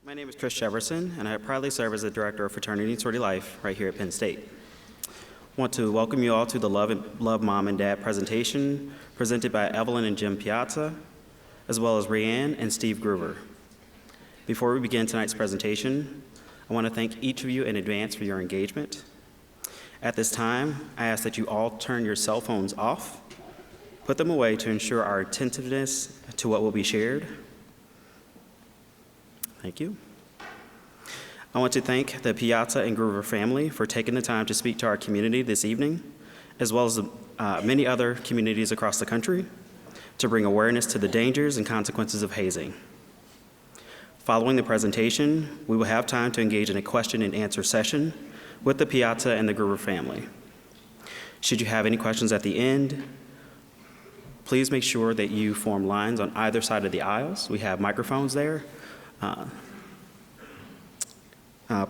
My name is Chris Jefferson, and I proudly serve as the Director of Fraternity and Sorority Life right here at Penn State. I want to welcome you all to the Love Mom and Dad presentation presented by Evelyn and Jim Piazza, as well as Rayanne and Steve Gruver. Before we begin tonight's presentation, I want to thank each of you in advance for your engagement. At this time, I ask that you all turn your cell phones off, put them away to ensure our attentiveness to what will be shared. Thank you. I want to thank the Piazza and Gruver family for taking the time to speak to our community this evening, as well as many other communities across the country, to bring awareness to the dangers and consequences of hazing. Following the presentation, we will have time to engage in a question and answer session with the Piazza and the Gruver family. Should you have any questions at the end, please make sure that you form lines on either side of the aisles. We have microphones there.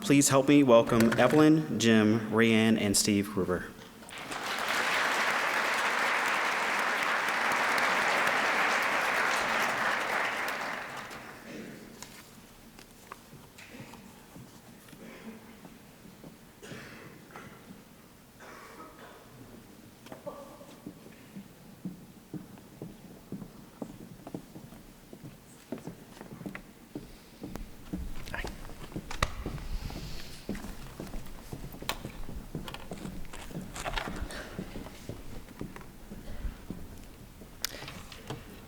Please help me welcome Evelyn, Jim, Rayanne, and Steve Gruver.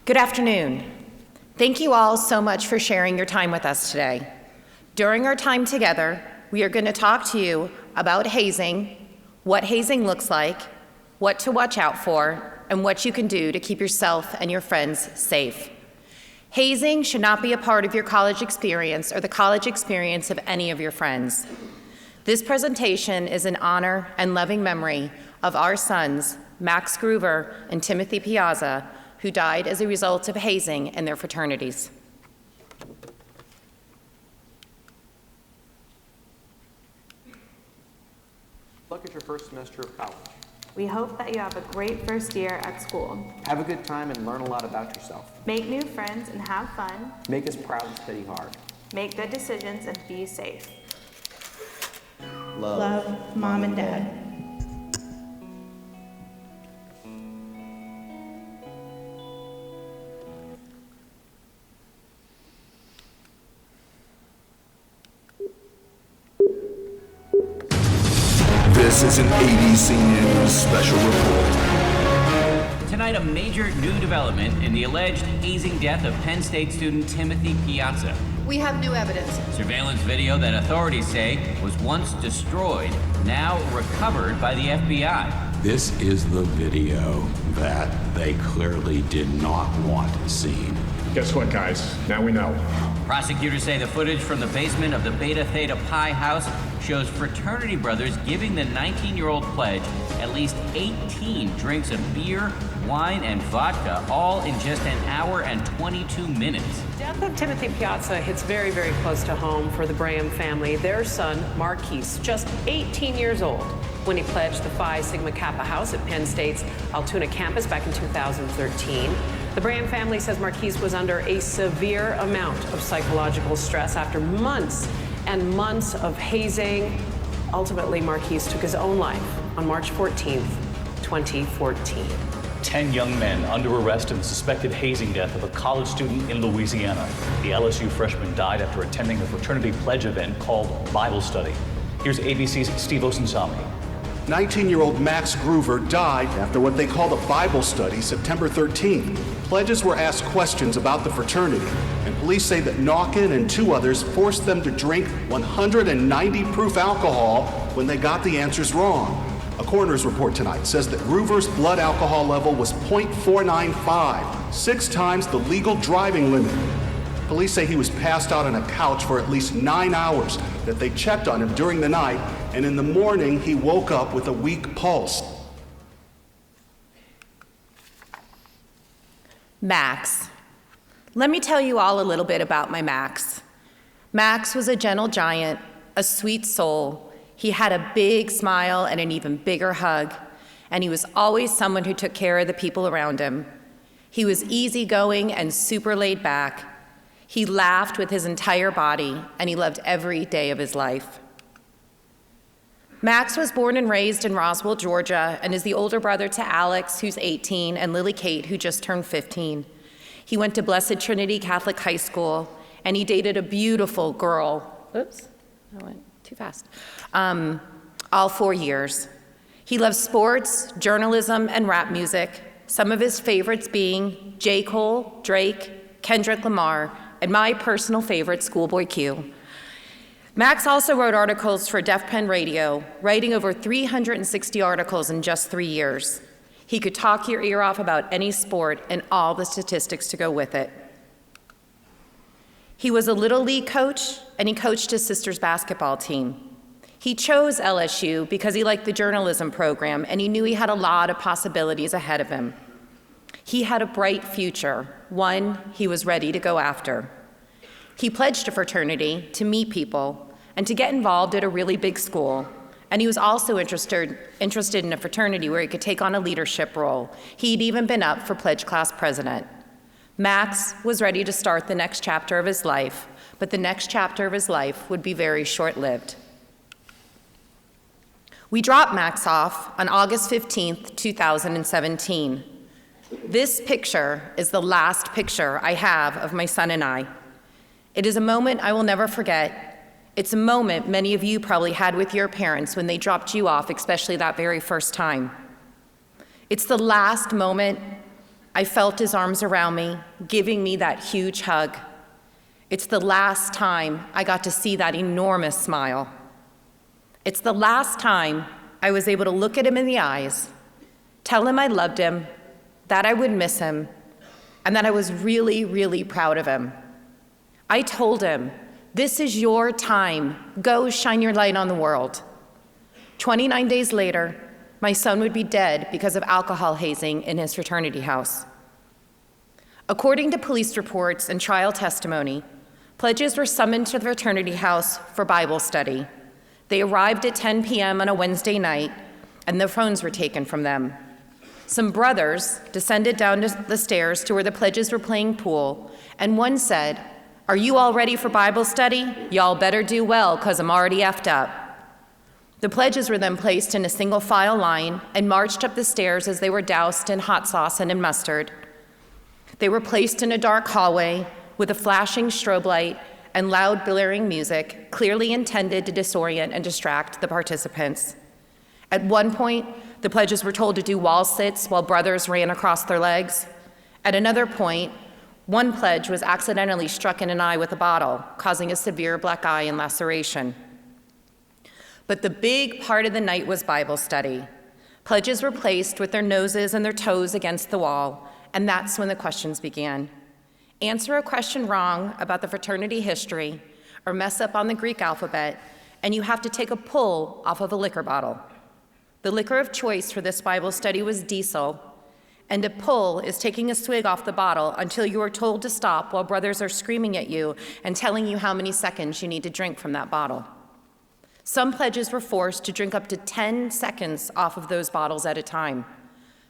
Good afternoon. Thank you all so much for sharing your time with us today. During our time together, we are going to talk to you about hazing, what hazing looks like, what to watch out for, and what you can do to keep yourself and your friends safe. Hazing should not be a part of your college experience or the college experience of any of your friends. This presentation is in honor and loving memory of our sons, Max Gruver and Timothy Piazza, who died as a result of hazing in their fraternities. Look at your first semester of college. We hope that you have a great first year at school. Have a good time and learn a lot about yourself. Make new friends and have fun. Make us proud and study hard. Make good decisions and be safe. Love, Mom and Dad. This is an ABC News special report. Tonight, a major new development in the alleged hazing death of Penn State student Timothy Piazza. We have new evidence. Surveillance video that authorities say was once destroyed, now recovered by the FBI. This is the video that they clearly did not want seen. Guess what, guys? Now we know. Prosecutors say the footage from the basement of the Beta Theta Pi house shows fraternity brothers giving the 19-year-old pledge at least 18 drinks of beer, wine, and vodka, all in just an hour and 22 minutes. Death of Timothy Piazza hits very, very close to home for the Graham family. Their son, Marquise, just 18 years old when he pledged the Phi Sigma Kappa house at Penn State's Altoona campus back in 2013. The Graham family says Marquise was under a severe amount of psychological stress after months and months of hazing. Ultimately, Marquise took his own life on March 14th, 2014. 10 young men under arrest in the suspected hazing death of a college student in Louisiana. The LSU freshman died after attending a fraternity pledge event called Bible Study. Here's ABC's Steve Osunsami. 19-year-old Max Gruver died after what they called a Bible study September 13th. Pledges were asked questions about the fraternity, and police say that Naukin and two others forced them to drink 190 proof alcohol when they got the answers wrong. A coroner's report tonight says that Gruver's blood alcohol level was .495, 6 times the legal driving limit. Police say he was passed out on a couch for at least 9 hours, that they checked on him during the night, and in the morning he woke up with a weak pulse. Max. Let me tell you all a little bit about my Max. Max was a gentle giant, a sweet soul. He had a big smile and an even bigger hug, and he was always someone who took care of the people around him. He was easygoing and super laid back. He laughed with his entire body, and he loved every day of his life. Max was born and raised in Roswell, Georgia, and is the older brother to Alex, who's 18, and Lily Kate, who just turned 15. He went to Blessed Trinity Catholic High School, and he dated a beautiful girl. Oops, I went too fast. All 4 years. He loves sports, journalism, and rap music, some of his favorites being J. Cole, Drake, Kendrick Lamar, and my personal favorite, Schoolboy Q. Max also wrote articles for Def Pen Radio, writing over 360 articles in just 3 years. He could talk your ear off about any sport and all the statistics to go with it. He was a Little League coach, and he coached his sister's basketball team. He chose LSU because he liked the journalism program, and he knew he had a lot of possibilities ahead of him. He had a bright future, one he was ready to go after. He pledged to fraternity, to meet people, and to get involved at a really big school. And he was also interested in a fraternity where he could take on a leadership role. He'd even been up for pledge class president. Max was ready to start the next chapter of his life, but the next chapter of his life would be very short-lived. We dropped Max off on August 15th, 2017. This picture is the last picture I have of my son and I. It is a moment I will never forget. It's a moment many of you probably had with your parents when they dropped you off, especially that very first time. It's the last moment I felt his arms around me, giving me that huge hug. It's the last time I got to see that enormous smile. It's the last time I was able to look at him in the eyes, tell him I loved him, that I would miss him, and that I was really, really proud of him. I told him, "This is your time. Go shine your light on the world." 29 days later, my son would be dead because of alcohol hazing in his fraternity house. According to police reports and trial testimony, pledges were summoned to the fraternity house for Bible study. They arrived at 10 p.m. on a Wednesday night, and their phones were taken from them. Some brothers descended down the stairs to where the pledges were playing pool, and one said, "Are you all ready for Bible study? Y'all better do well, 'cause I'm already effed up." The pledges were then placed in a single file line and marched up the stairs as they were doused in hot sauce and in mustard. They were placed in a dark hallway with a flashing strobe light and loud blaring music, clearly intended to disorient and distract the participants. At one point, the pledges were told to do wall sits while brothers ran across their legs. At another point, one pledge was accidentally struck in an eye with a bottle, causing a severe black eye and laceration. But the big part of the night was Bible study. Pledges were placed with their noses and their toes against the wall, and that's when the questions began. Answer a question wrong about the fraternity history, or mess up on the Greek alphabet, and you have to take a pull off of a liquor bottle. The liquor of choice for this Bible study was diesel, and a pull is taking a swig off the bottle until you are told to stop while brothers are screaming at you and telling you how many seconds you need to drink from that bottle. Some pledges were forced to drink up to 10 seconds off of those bottles at a time.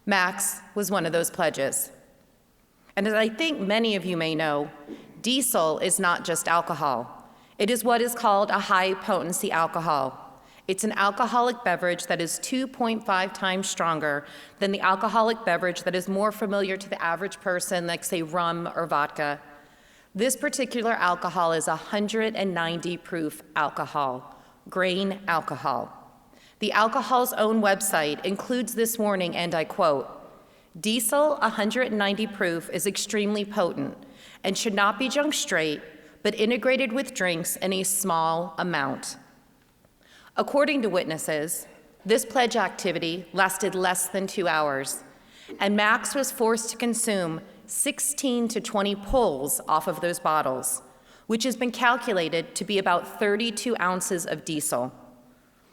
Max was one of those pledges. And as I think many of you may know, diesel is not just alcohol. It is what is called a high-potency alcohol. It's an alcoholic beverage that is 2.5 times stronger than the alcoholic beverage that is more familiar to the average person, like, say, rum or vodka. This particular alcohol is 190 proof alcohol, grain alcohol. The alcohol's own website includes this warning, and I quote, "Diesel 190 proof is extremely potent and should not be drunk straight, but integrated with drinks in a small amount." According to witnesses, this pledge activity lasted less than 2 hours, and Max was forced to consume 16 to 20 pulls off of those bottles, which has been calculated to be about 32 ounces of diesel.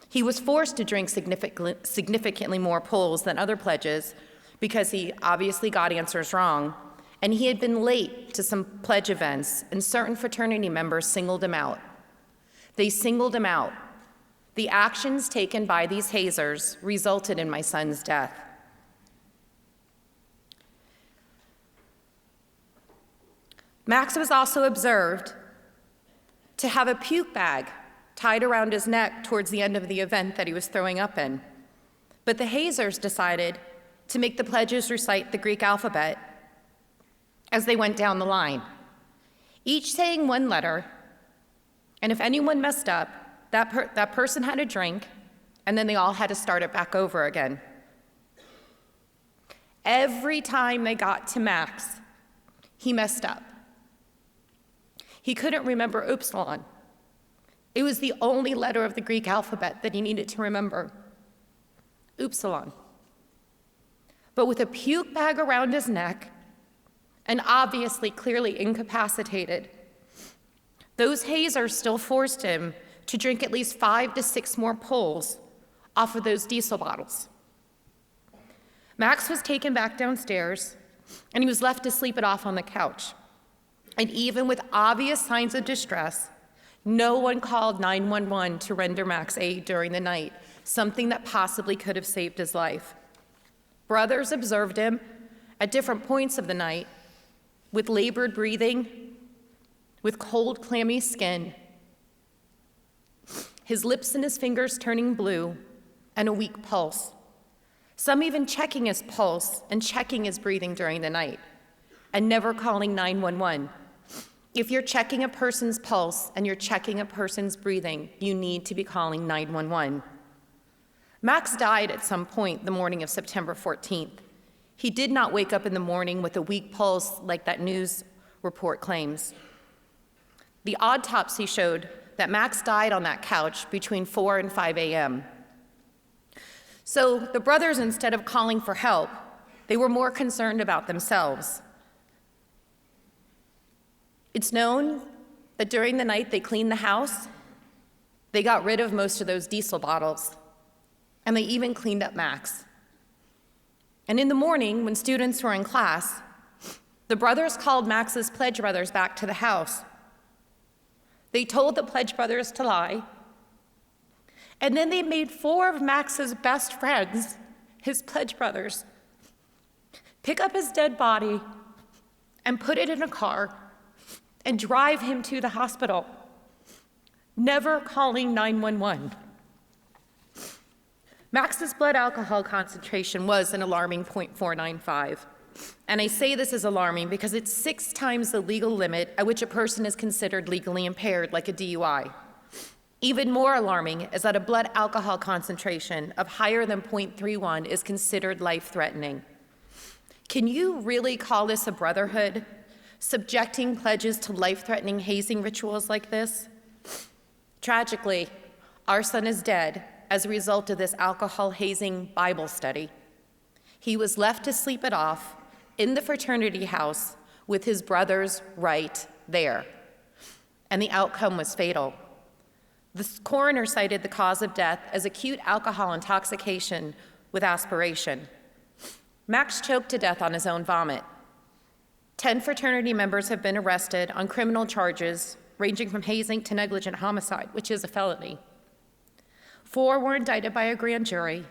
He was forced to drink significantly more pulls than other pledges because he obviously got answers wrong, and he had been late to some pledge events, and certain fraternity members singled him out. They singled him out. The actions taken by these hazers resulted in my son's death. Max was also observed to have a puke bag tied around his neck towards the end of the event that he was throwing up in. But the hazers decided to make the pledges recite the Greek alphabet as they went down the line, each saying one letter, and if anyone messed up, that person had a drink, and then they all had to start it back over again. Every time they got to Max, he messed up. He couldn't remember upsilon. It was the only letter of the Greek alphabet that he needed to remember. Upsilon. But with a puke bag around his neck, and obviously clearly incapacitated, those hazers still forced him to drink at least 5 to 6 more pulls off of those diesel bottles. Max was taken back downstairs, and he was left to sleep it off on the couch. And even with obvious signs of distress, no one called 911 to render Max aid during the night, something that possibly could have saved his life. Brothers observed him at different points of the night with labored breathing, with cold, clammy skin, his lips and his fingers turning blue, and a weak pulse. Some even checking his pulse and checking his breathing during the night, and never calling 911. If you're checking a person's pulse and you're checking a person's breathing, you need to be calling 911. Max died at some point the morning of September 14th. He did not wake up in the morning with a weak pulse like that news report claims. The autopsy showed that Max died on that couch between 4 and 5 a.m. So the brothers, instead of calling for help, they were more concerned about themselves. It's known that during the night they cleaned the house, they got rid of most of those diesel bottles, and they even cleaned up Max. And in the morning, when students were in class, the brothers called Max's pledge brothers back to the house. They told the pledge brothers to lie, and then they made 4 of Max's best friends, his pledge brothers, pick up his dead body and put it in a car and drive him to the hospital, never calling 911. Max's blood alcohol concentration was an alarming 0.495. And I say this is alarming because it's 6 times the legal limit at which a person is considered legally impaired, like a DUI. Even more alarming is that a blood alcohol concentration of higher than 0.31 is considered life-threatening. Can you really call this a brotherhood, subjecting pledges to life-threatening hazing rituals like this? Tragically, our son is dead as a result of this alcohol hazing Bible study. He was left to sleep it off in the fraternity house with his brothers right there, and the outcome was fatal. The coroner cited the cause of death as acute alcohol intoxication with aspiration. Max choked to death on his own vomit. 10 fraternity members have been arrested on criminal charges ranging from hazing to negligent homicide, which is a felony. 4 were indicted by a grand jury.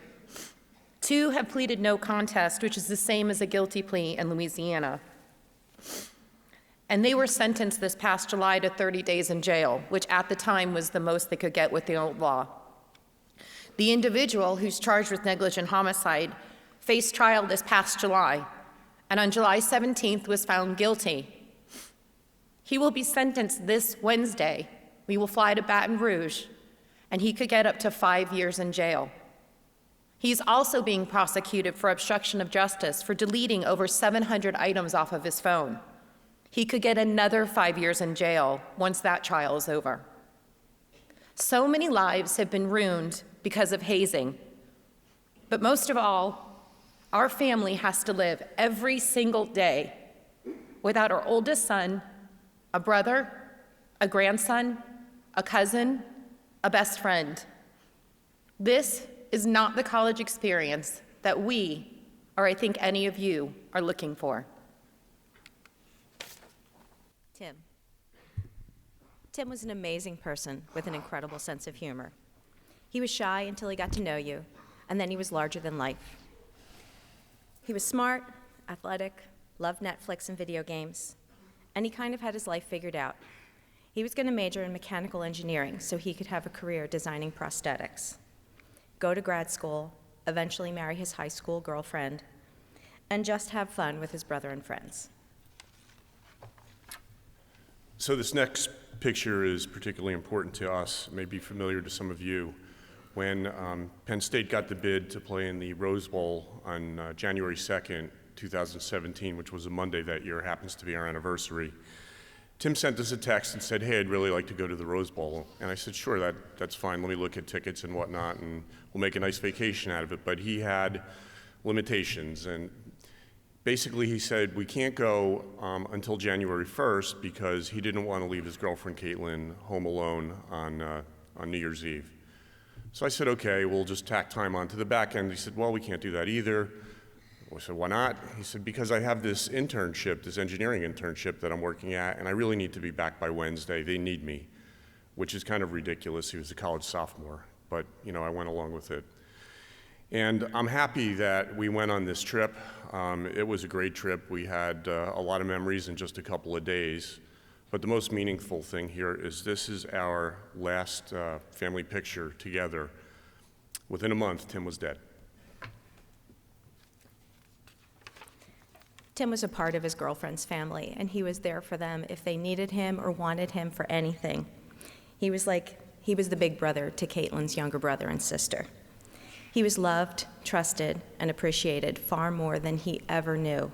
2 have pleaded no contest, which is the same as a guilty plea in Louisiana. And they were sentenced this past July to 30 days in jail, which at the time was the most they could get with the old law. The individual who's charged with negligent homicide faced trial this past July, and on July 17th was found guilty. He will be sentenced this Wednesday. We will fly to Baton Rouge, and he could get up to 5 years in jail. He's also being prosecuted for obstruction of justice for deleting over 700 items off of his phone. He could get another 5 years in jail once that trial is over. So many lives have been ruined because of hazing. But most of all, our family has to live every single day without our oldest son, a brother, a grandson, a cousin, a best friend. This is not the college experience that we, or I think any of you, are looking for. Tim was an amazing person with an incredible sense of humor. He was shy until he got to know you, and then he was larger than life. He was smart, athletic, loved Netflix and video games, and he kind of had his life figured out. He was going to major in mechanical engineering so he could have a career designing prosthetics, go to grad school, eventually marry his high school girlfriend, and just have fun with his brother and friends. So this next picture is particularly important to us, it may be familiar to some of you. When Penn State got the bid to play in the Rose Bowl on January 2nd, 2017, which was a Monday that year, happens to be our anniversary, Tim sent us a text and said, hey, I'd really like to go to the Rose Bowl. And I said, sure, that's fine. Let me look at tickets and whatnot, and we'll make a nice vacation out of it. But he had limitations. And basically, he said, we can't go until January 1st because he didn't want to leave his girlfriend, Caitlin, home alone on New Year's Eve. So I said, okay, we'll just tack time onto the back end. He said, well, we can't do that either. I said, why not? He said, because I have this internship, this engineering internship that I'm working at, and I really need to be back by Wednesday. They need me, which is kind of ridiculous. He was a college sophomore, but I went along with it. And I'm happy that we went on this trip. It was a great trip. We had a lot of memories in just a couple of days. But the most meaningful thing here is this is our last family picture together. Within a month, Tim was dead. Tim was a part of his girlfriend's family, and he was there for them if they needed him or wanted him for anything. He was the big brother to Caitlin's younger brother and sister. He was loved, trusted, and appreciated far more than he ever knew.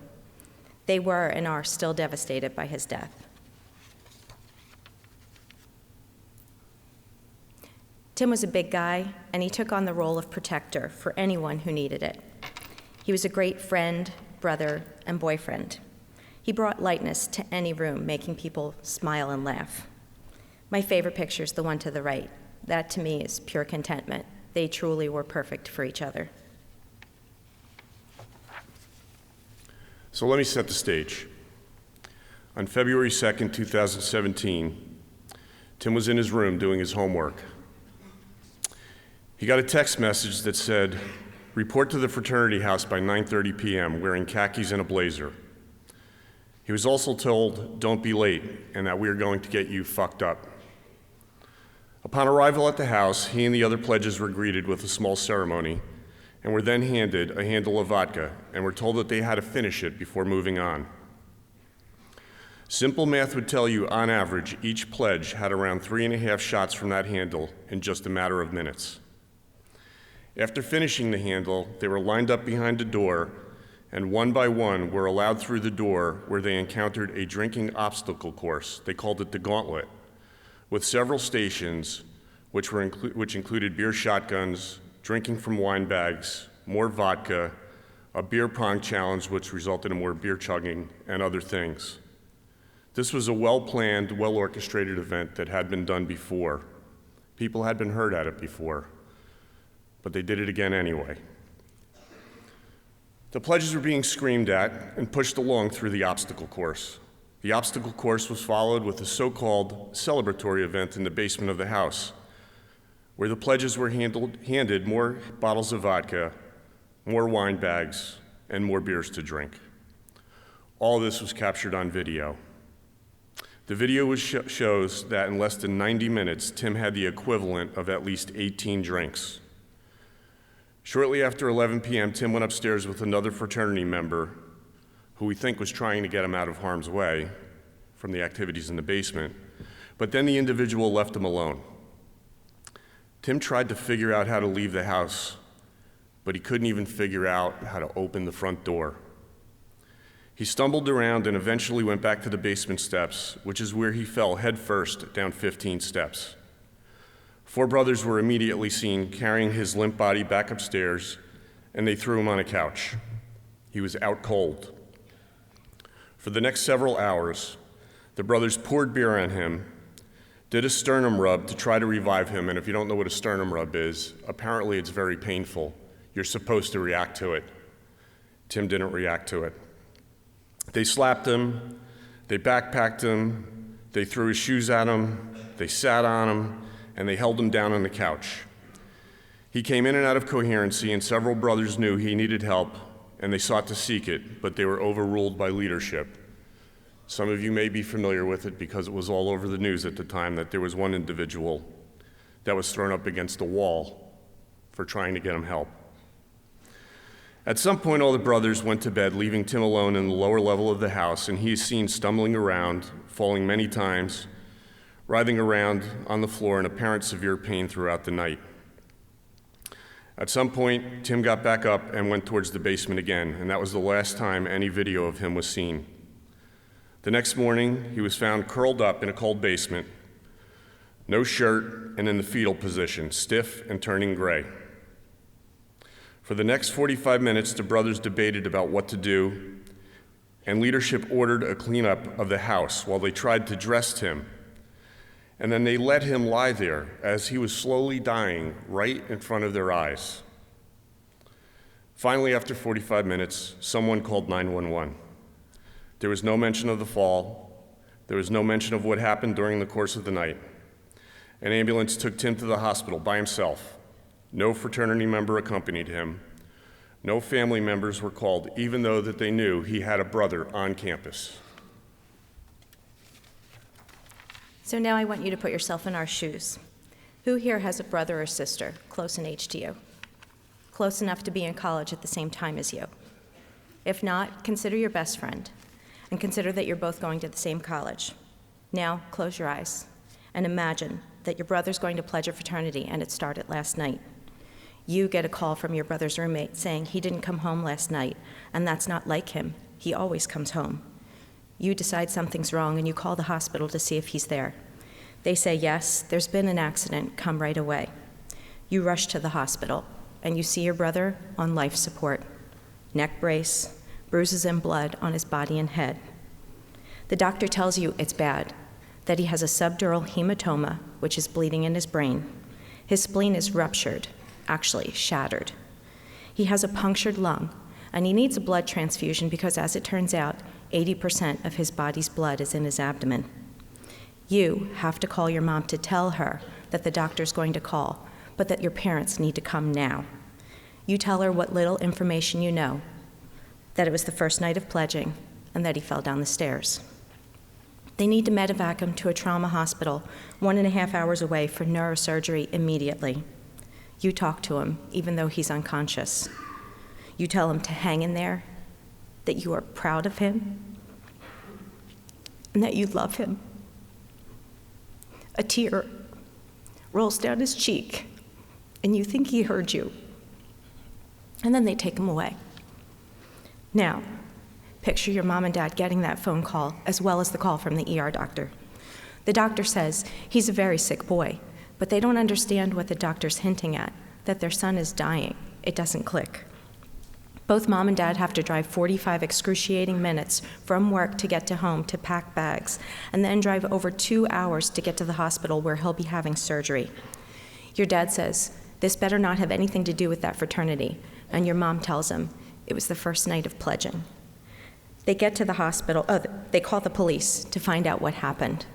They were and are still devastated by his death. Tim was a big guy, and he took on the role of protector for anyone who needed it. He was a great friend, brother, and boyfriend. He brought lightness to any room, making people smile and laugh. My favorite picture is the one to the right. That, to me, is pure contentment. They truly were perfect for each other. So let me set the stage. On February 2nd, 2017, Tim was in his room doing his homework. He got a text message that said, report to the fraternity house by 9:30 p.m. wearing khakis and a blazer. He was also told, don't be late, and that we are going to get you fucked up. Upon arrival at the house, he and the other pledges were greeted with a small ceremony and were then handed a handle of vodka and were told that they had to finish it before moving on. Simple math would tell you, on average, each pledge had around 3.5 shots from that handle in just a matter of minutes. After finishing the handle, they were lined up behind a door, and one by one were allowed through the door where they encountered a drinking obstacle course. They called it the Gauntlet, with several stations which included beer shotguns, drinking from wine bags, more vodka, a beer pong challenge which resulted in more beer chugging, and other things. This was a well-planned, well-orchestrated event that had been done before. People had been hurt at it before, but they did it again anyway. The pledges were being screamed at and pushed along through the obstacle course. The obstacle course was followed with a so-called celebratory event in the basement of the house, where the pledges were handed more bottles of vodka, more wine bags, and more beers to drink. All this was captured on video. The video shows that in less than 90 minutes, Tim had the equivalent of at least 18 drinks. Shortly after 11 p.m., Tim went upstairs with another fraternity member who we think was trying to get him out of harm's way from the activities in the basement, but then the individual left him alone. Tim tried to figure out how to leave the house, but he couldn't even figure out how to open the front door. He stumbled around and eventually went back to the basement steps, which is where he fell headfirst down 15 steps. 4 brothers were immediately seen carrying his limp body back upstairs, and they threw him on a couch. He was out cold. For the next several hours, the brothers poured beer on him, did a sternum rub to try to revive him, and if you don't know what a sternum rub is, apparently it's very painful. You're supposed to react to it. Tim didn't react to it. They slapped him, they backpacked him, they threw his shoes at him, they sat on him, and they held him down on the couch. He came in and out of coherency, and several brothers knew he needed help, and they sought to seek it, but they were overruled by leadership. Some of you may be familiar with it because it was all over the news at the time that there was one individual that was thrown up against a wall for trying to get him help. At some point, all the brothers went to bed, leaving Tim alone in the lower level of the house, and he is seen stumbling around, falling many times, writhing around on the floor in apparent severe pain throughout the night. At some point, Tim got back up and went towards the basement again, and that was the last time any video of him was seen. The next morning, he was found curled up in a cold basement, no shirt, and in the fetal position, stiff and turning gray. For the next 45 minutes, the brothers debated about what to do, and leadership ordered a cleanup of the house while they tried to dress Tim. And then they let him lie there as he was slowly dying right in front of their eyes. Finally, after 45 minutes, someone called 911. There was no mention of the fall. There was no mention of what happened during the course of the night. An ambulance took Tim to the hospital by himself. No fraternity member accompanied him. No family members were called, even though that they knew he had a brother on campus. So now I want you to put yourself in our shoes. Who here has a brother or sister close in age to you? Close enough to be in college at the same time as you? If not, consider your best friend, and consider that you're both going to the same college. Now, close your eyes, and imagine that your brother's going to pledge a fraternity, and it started last night. You get a call from your brother's roommate saying he didn't come home last night, and that's not like him. He always comes home. You decide something's wrong, and you call the hospital to see if he's there. They say, yes, there's been an accident, come right away. You rush to the hospital, and you see your brother on life support, neck brace, bruises and blood on his body and head. The doctor tells you it's bad, that he has a subdural hematoma, which is bleeding in his brain. His spleen is ruptured, actually shattered. He has a punctured lung, and he needs a blood transfusion because, as it turns out, 80% of his body's blood is in his abdomen. You have to call your mom to tell her that the doctor's going to call, but that your parents need to come now. You tell her what little information you know, that it was the first night of pledging, and that he fell down the stairs. They need to medevac him to a trauma hospital 1.5 hours away for neurosurgery immediately. You talk to him, even though he's unconscious. You tell him to hang in there, that you are proud of him, and that you love him. A tear rolls down his cheek, and you think he heard you. And then they take him away. Now, picture your mom and dad getting that phone call, as well as the call from the ER doctor. The doctor says he's a very sick boy, but they don't understand what the doctor's hinting at, that their son is dying. It doesn't click. Both mom and dad have to drive 45 excruciating minutes from work to get to home to pack bags, and then drive over 2 hours to get to the hospital where he'll be having surgery. Your dad says, this better not have anything to do with that fraternity, and your mom tells him it was the first night of pledging. They get to the hospital, they call the police to find out what happened.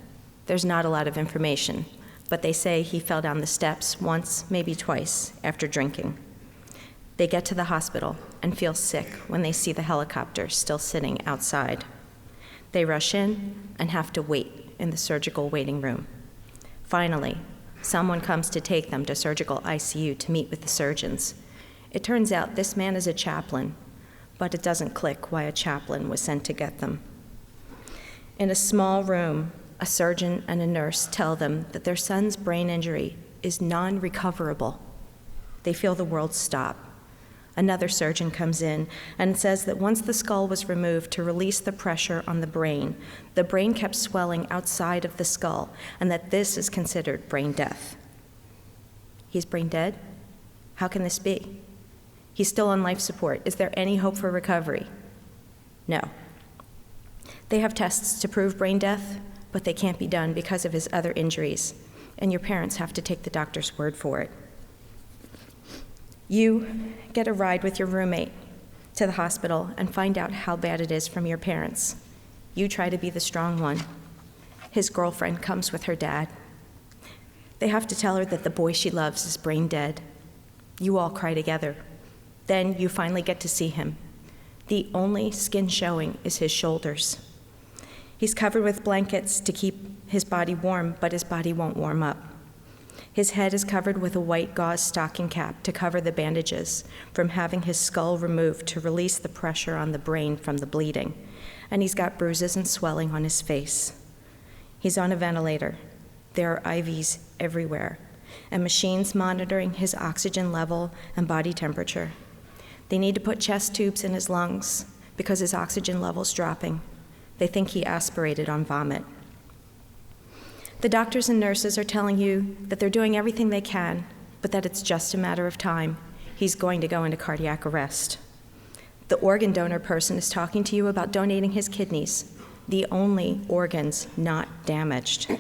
There's not a lot of information, but they say he fell down the steps once, maybe twice, after drinking. They get to the hospital and feel sick when they see the helicopter still sitting outside. They rush in and have to wait in the surgical waiting room. Finally, someone comes to take them to surgical ICU to meet with the surgeons. It turns out this man is a chaplain, but it doesn't click why a chaplain was sent to get them. In a small room, a surgeon and a nurse tell them that their son's brain injury is non-recoverable. They feel the world stop. Another surgeon comes in and says that once the skull was removed to release the pressure on the brain kept swelling outside of the skull, and that this is considered brain death. He's brain dead? How can this be? He's still on life support. Is there any hope for recovery? No. They have tests to prove brain death, but they can't be done because of his other injuries, and your parents have to take the doctor's word for it. You get a ride with your roommate to the hospital and find out how bad it is from your parents. You try to be the strong one. His girlfriend comes with her dad. They have to tell her that the boy she loves is brain dead. You all cry together. Then you finally get to see him. The only skin showing is his shoulders. He's covered with blankets to keep his body warm, but his body won't warm up. His head is covered with a white gauze stocking cap to cover the bandages from having his skull removed to release the pressure on the brain from the bleeding. And he's got bruises and swelling on his face. He's on a ventilator. There are IVs everywhere, and machines monitoring his oxygen level and body temperature. They need to put chest tubes in his lungs because his oxygen level's dropping. They think he aspirated on vomit. The doctors and nurses are telling you that they're doing everything they can, but that it's just a matter of time. He's going to go into cardiac arrest. The organ donor person is talking to you about donating his kidneys, the only organs not damaged.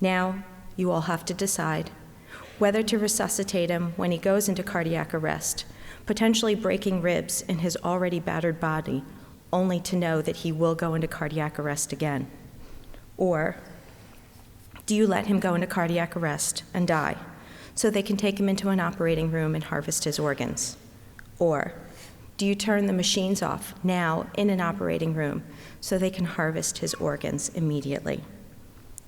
Now, you all have to decide whether to resuscitate him when he goes into cardiac arrest, potentially breaking ribs in his already battered body, only to know that he will go into cardiac arrest again. Or do you let him go into cardiac arrest and die so they can take him into an operating room and harvest his organs? Or do you turn the machines off now in an operating room so they can harvest his organs immediately?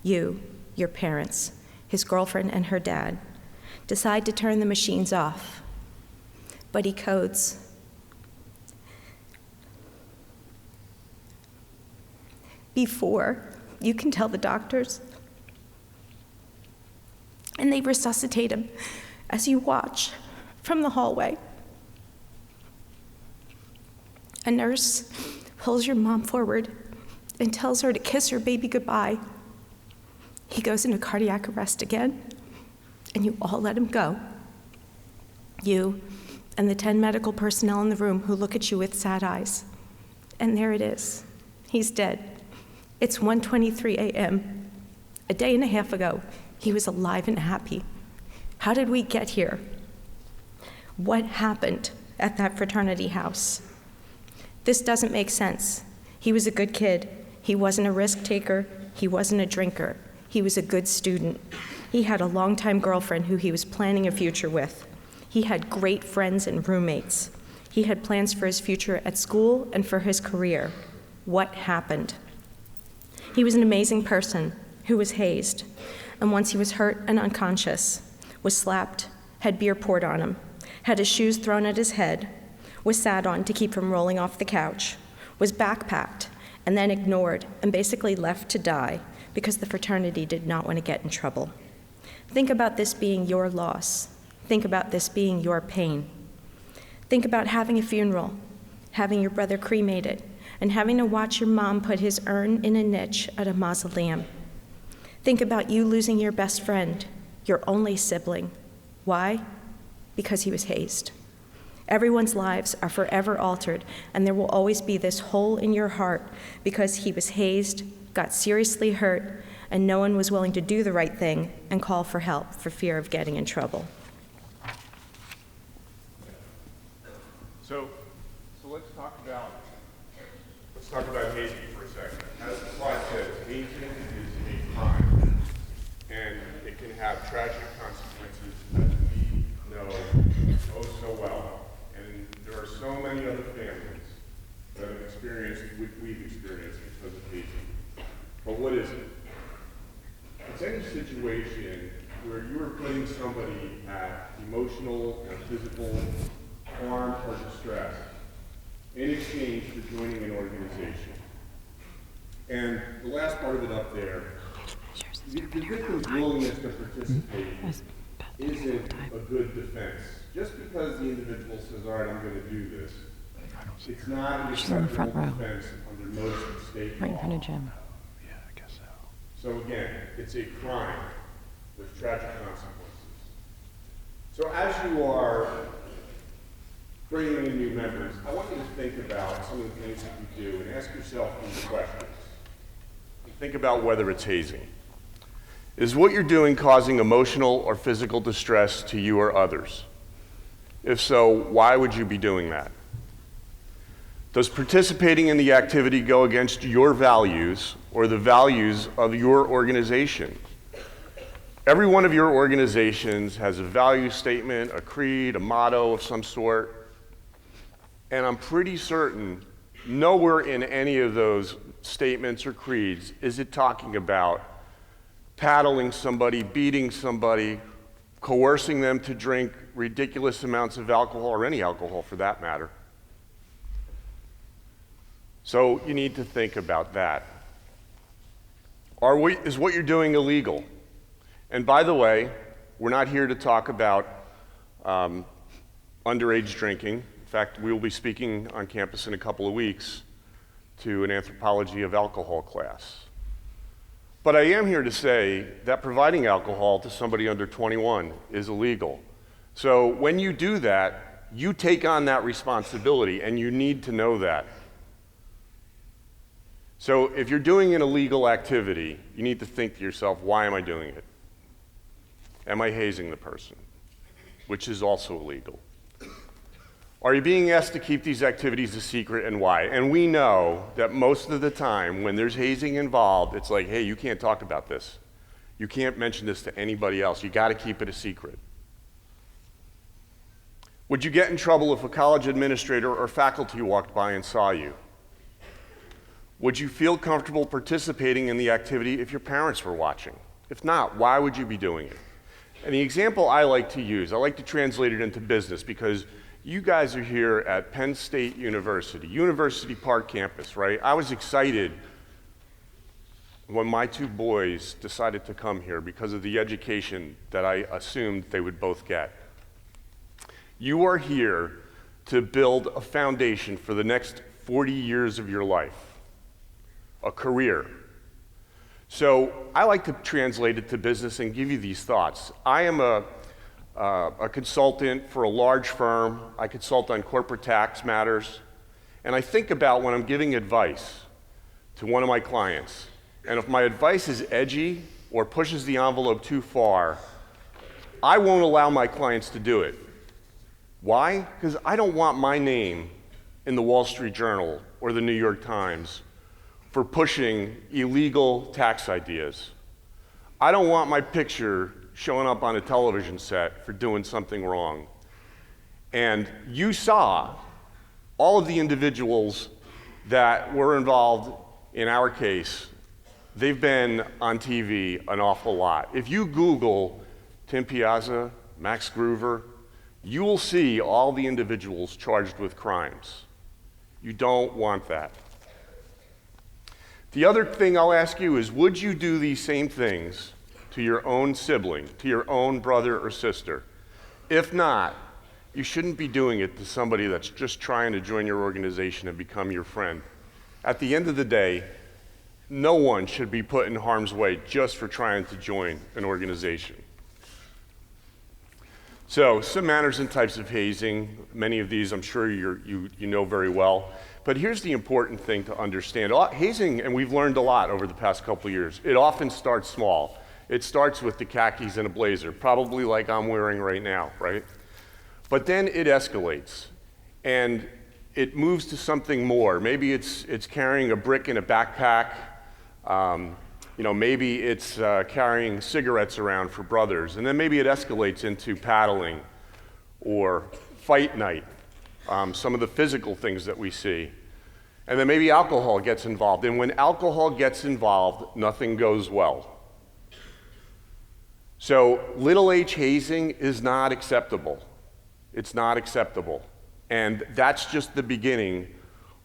You, your parents, his girlfriend and her dad, decide to turn the machines off, but he codes. Before you can tell the doctors, and they resuscitate him as you watch from the hallway. A nurse pulls your mom forward and tells her to kiss her baby goodbye. He goes into cardiac arrest again, and you all let him go. You and the 10 medical personnel in the room who look at you with sad eyes. And there it is. He's dead. It's 1:23 a.m. A day and a half ago, he was alive and happy. How did we get here? What happened at that fraternity house? This doesn't make sense. He was a good kid. He wasn't a risk taker. He wasn't a drinker. He was a good student. He had a longtime girlfriend who he was planning a future with. He had great friends and roommates. He had plans for his future at school and for his career. What happened? He was an amazing person who was hazed, and once he was hurt and unconscious, was slapped, had beer poured on him, had his shoes thrown at his head, was sat on to keep from rolling off the couch, was backpacked, and then ignored and basically left to die because the fraternity did not want to get in trouble. Think about this being your loss. Think about this being your pain. Think about having a funeral, having your brother cremated, and having to watch your mom put his urn in a niche at a mausoleum. Think about you losing your best friend, your only sibling. Why? Because he was hazed. Everyone's lives are forever altered, and there will always be this hole in your heart because he was hazed, got seriously hurt, and no one was willing to do the right thing and call for help for fear of getting in trouble. So let's talk about hazing for a second. As the slide says, hazing is a crime, and it can have tragic consequences that we know oh so well. And there are so many other families that have experienced what we've experienced because of hazing. But what is it? It's any situation where you are putting somebody at emotional or physical harm or distress in exchange for joining an organization. And the last part of it up there, the victim's willingness to participate isn't a good defense. Just because the individual says, all right, I'm going to do this, it's not an acceptable defense under most state law. Right in front of Jim. So again, it's a crime with tragic consequences. So as you are bringing in new members, I want you to think about some of the things that you do and ask yourself these questions. Think about whether it's hazing. Is what you're doing causing emotional or physical distress to you or others? If so, why would you be doing that? Does participating in the activity go against your values or the values of your organization? Every one of your organizations has a value statement, a creed, a motto of some sort, and I'm pretty certain nowhere in any of those statements or creeds, is it talking about paddling somebody, beating somebody, coercing them to drink ridiculous amounts of alcohol, or any alcohol for that matter? So you need to think about that. Is what you're doing illegal? And by the way, we're not here to talk about underage drinking. In fact, we will be speaking on campus in a couple of weeks to an anthropology of alcohol class. But I am here to say that providing alcohol to somebody under 21 is illegal. So when you do that, you take on that responsibility, and you need to know that. So if you're doing an illegal activity, you need to think to yourself, why am I doing it? Am I hazing the person? Which is also illegal. Are you being asked to keep these activities a secret, and why? And we know that most of the time when there's hazing involved, it's like, hey, you can't talk about this. You can't mention this to anybody else. You got to keep it a secret. Would you get in trouble if a college administrator or faculty walked by and saw you? Would you feel comfortable participating in the activity if your parents were watching? If not, why would you be doing it? And the example I like to use, I like to translate it into business, because you guys are here at Penn State University, University Park campus, right? I was excited when my two boys decided to come here because of the education that I assumed they would both get. You are here to build a foundation for the next 40 years of your life, a career. So I like to translate it to business and give you these thoughts. I am a consultant for a large firm. I consult on corporate tax matters. And I think about when I'm giving advice to one of my clients, and if my advice is edgy or pushes the envelope too far, I won't allow my clients to do it. Why? Because I don't want my name in the Wall Street Journal or the New York Times for pushing illegal tax ideas. I don't want my picture showing up on a television set for doing something wrong. And you saw all of the individuals that were involved in our case. They've been on TV an awful lot. If you Google Tim Piazza, Max Gruver, you will see all the individuals charged with crimes. You don't want that. The other thing I'll ask you is, would you do these same things to your own sibling, to your own brother or sister? If not, you shouldn't be doing it to somebody that's just trying to join your organization and become your friend. At the end of the day, no one should be put in harm's way just for trying to join an organization. So, some manners and types of hazing. Many of these I'm sure you know very well. But here's the important thing to understand. Hazing, and we've learned a lot over the past couple of years, it often starts small. It starts with the khakis and a blazer, probably like I'm wearing right now, right? But then it escalates, and it moves to something more. Maybe it's carrying a brick in a backpack. Maybe it's carrying cigarettes around for brothers, and then maybe it escalates into paddling or fight night, some of the physical things that we see. And then maybe alcohol gets involved, and when alcohol gets involved, nothing goes well. So little h hazing is not acceptable. It's not acceptable. And that's just the beginning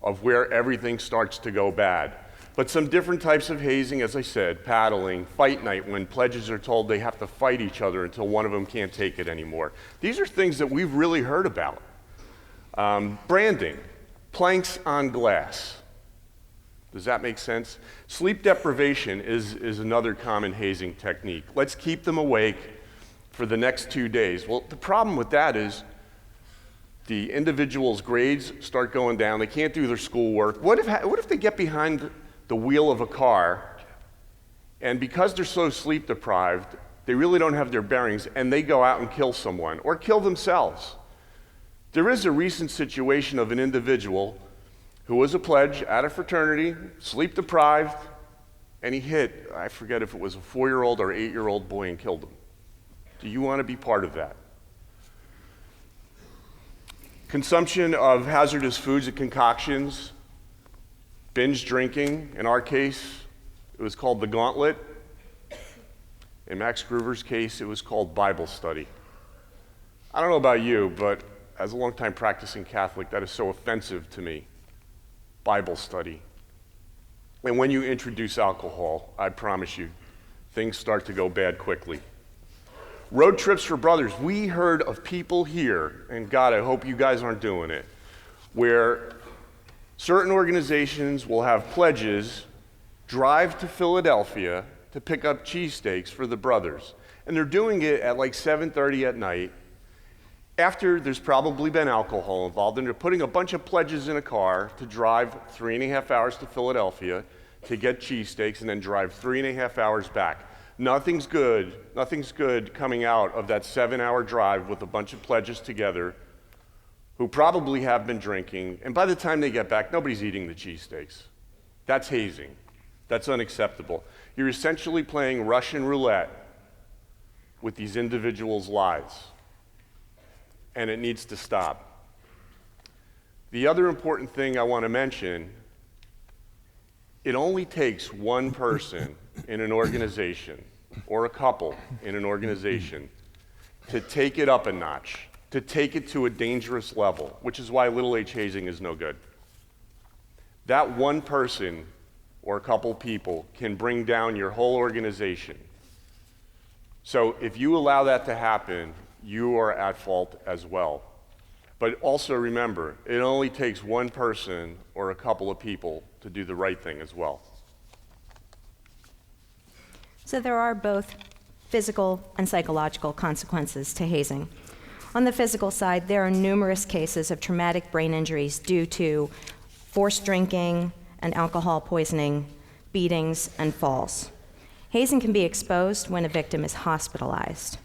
of where everything starts to go bad. But some different types of hazing, as I said, paddling, fight night, when pledges are told they have to fight each other until one of them can't take it anymore. These are things that we've really heard about. Branding, planks on glass. Does that make sense? Sleep deprivation is another common hazing technique. Let's keep them awake for the next 2 days. Well, the problem with that is the individual's grades start going down. They can't do their schoolwork. What if they get behind the wheel of a car, and because they're so sleep deprived, they really don't have their bearings, and they go out and kill someone or kill themselves? There is a recent situation of an individual who was a pledge at a fraternity, sleep deprived, and he hit, I forget if it was a 4-year-old or 8-year-old boy, and killed him. Do you want to be part of that? Consumption of hazardous foods and concoctions, binge drinking. In our case, it was called the Gauntlet. In Max Gruver's case, it was called Bible study. I don't know about you, but as a longtime practicing Catholic, that is so offensive to me. Bible study. And when you introduce alcohol, I promise you, things start to go bad quickly. Road trips for brothers. We heard of people here, and God, I hope you guys aren't doing it, where certain organizations will have pledges drive to Philadelphia to pick up cheesesteaks for the brothers. And they're doing it at like 7:30 at night, after there's probably been alcohol involved, and they're putting a bunch of pledges in a car to drive 3.5 hours to Philadelphia to get cheesesteaks and then drive 3.5 hours back. Nothing's good coming out of that 7-hour drive with a bunch of pledges together who probably have been drinking, and by the time they get back, nobody's eating the cheesesteaks. That's hazing. That's unacceptable. You're essentially playing Russian roulette with these individuals' lives, and it needs to stop. The other important thing I want to mention, it only takes one person in an organization or a couple in an organization to take it up a notch, to take it to a dangerous level, which is why little h hazing is no good. That one person or a couple people can bring down your whole organization. So if you allow that to happen, you are at fault as well. But also remember, it only takes one person or a couple of people to do the right thing as well. So there are both physical and psychological consequences to hazing. On the physical side, there are numerous cases of traumatic brain injuries due to forced drinking and alcohol poisoning, beatings, and falls. Hazing can be exposed when a victim is hospitalized.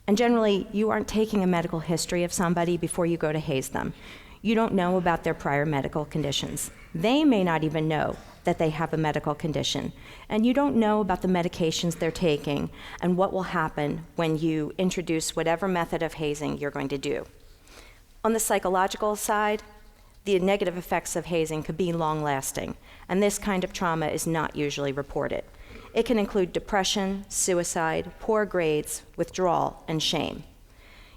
And generally, you aren't taking a medical history of somebody before you go to haze them. You don't know about their prior medical conditions. They may not even know that they have a medical condition. And you don't know about the medications they're taking and what will happen when you introduce whatever method of hazing you're going to do. On the psychological side, the negative effects of hazing could be long-lasting, and this kind of trauma is not usually reported. It can include depression, suicide, poor grades, withdrawal, and shame.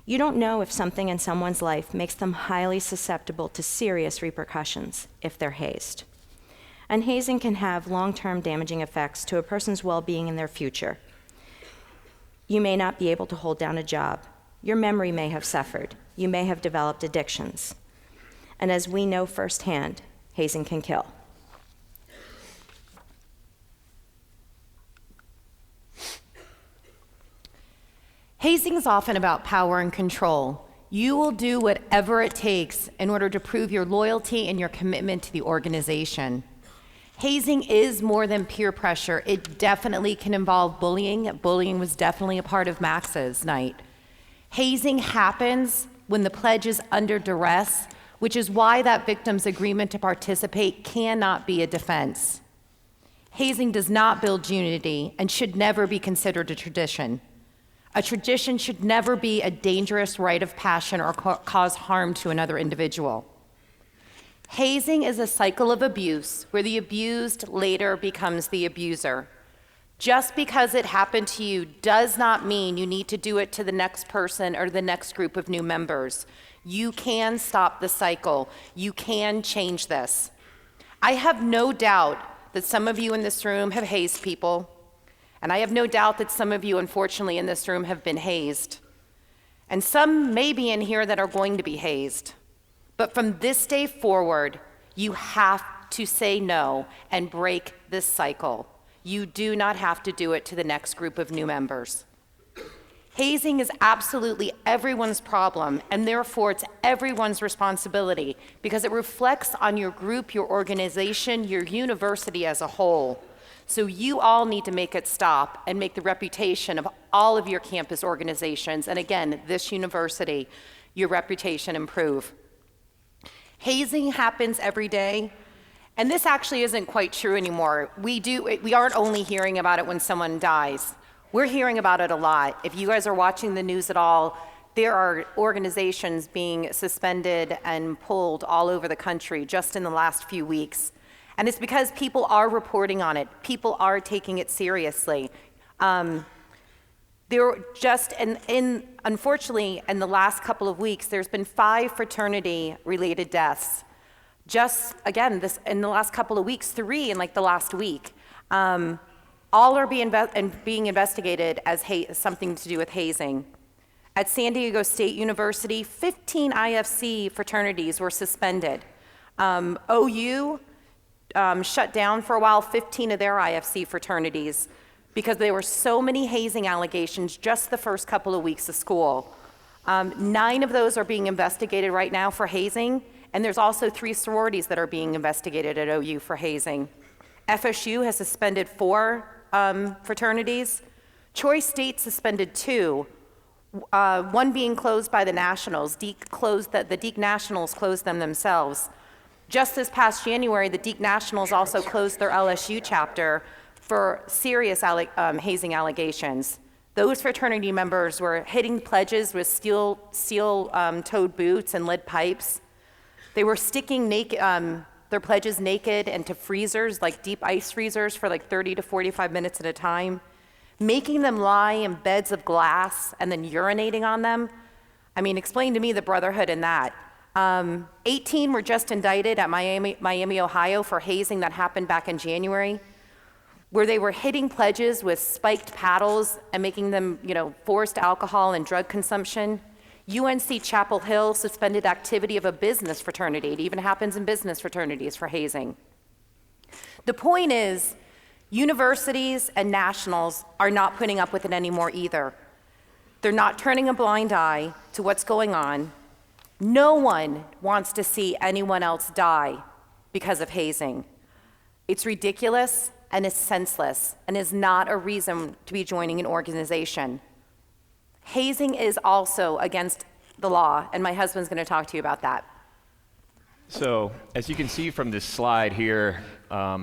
You don't know if something in someone's life makes them highly susceptible to serious repercussions if they're hazed. And hazing can have long-term damaging effects to a person's well-being in their future. You may not be able to hold down a job. Your memory may have suffered. You may have developed addictions. And as we know firsthand, hazing can kill. Hazing is often about power and control. You will do whatever it takes in order to prove your loyalty and your commitment to the organization. Hazing is more than peer pressure. It definitely can involve bullying. Bullying was definitely a part of Max's night. Hazing happens when the pledge is under duress, which is why that victim's agreement to participate cannot be a defense. Hazing does not build unity and should never be considered a tradition. A tradition should never be a dangerous rite of passion or cause harm to another individual. Hazing is a cycle of abuse where the abused later becomes the abuser. Just because it happened to you does not mean you need to do it to the next person or the next group of new members. You can stop the cycle. You can change this. I have no doubt that some of you in this room have hazed people, and I have no doubt that some of you, unfortunately, in this room have been hazed. And some may be in here that are going to be hazed. But from this day forward, you have to say no and break this cycle. You do not have to do it to the next group of new members. Hazing is absolutely everyone's problem, and therefore it's everyone's responsibility because it reflects on your group, your organization, your university as a whole. So you all need to make it stop and make the reputation of all of your campus organizations, and again, this university, your reputation improve. Hazing happens every day, and this actually isn't quite true anymore. We aren't only hearing about it when someone dies. We're hearing about it a lot. If you guys are watching the news at all, there are organizations being suspended and pulled all over the country just in the last few weeks. And it's because people are reporting on it. People are taking it seriously. Unfortunately, in the last couple of weeks, there's been 5 fraternity-related deaths. Just, again, in the last couple of weeks, 3 in like the last week. All are being investigated as something to do with hazing. At San Diego State University, 15 IFC fraternities were suspended. OU shut down for a while 15 of their IFC fraternities because there were so many hazing allegations just the first couple of weeks of school. 9 of those are being investigated right now for hazing, and there's also 3 sororities that are being investigated at OU for hazing. FSU has suspended 4 fraternities. Troy State suspended 2, one being closed by the Nationals. The Deke Nationals closed them themselves. Just this past January, the Deke Nationals also closed their LSU chapter for serious hazing allegations. Those fraternity members were hitting pledges with steel-toed boots and lead pipes. They were sticking their pledges naked into freezers, like deep ice freezers, for like 30 to 45 minutes at a time, making them lie in beds of glass and then urinating on them. I mean, explain to me the brotherhood in that. 18 were just indicted at Miami, Ohio for hazing that happened back in January, where they were hitting pledges with spiked paddles and making them, forced alcohol and drug consumption. UNC Chapel Hill suspended activity of a business fraternity. It even happens in business fraternities for hazing. The point is, universities and nationals are not putting up with it anymore either. They're not turning a blind eye to what's going on. No one wants to see anyone else die because of hazing. It's ridiculous and it's senseless and is not a reason to be joining an organization. Hazing is also against the law, and my husband's going to talk to you about that. So, as you can see from this slide here,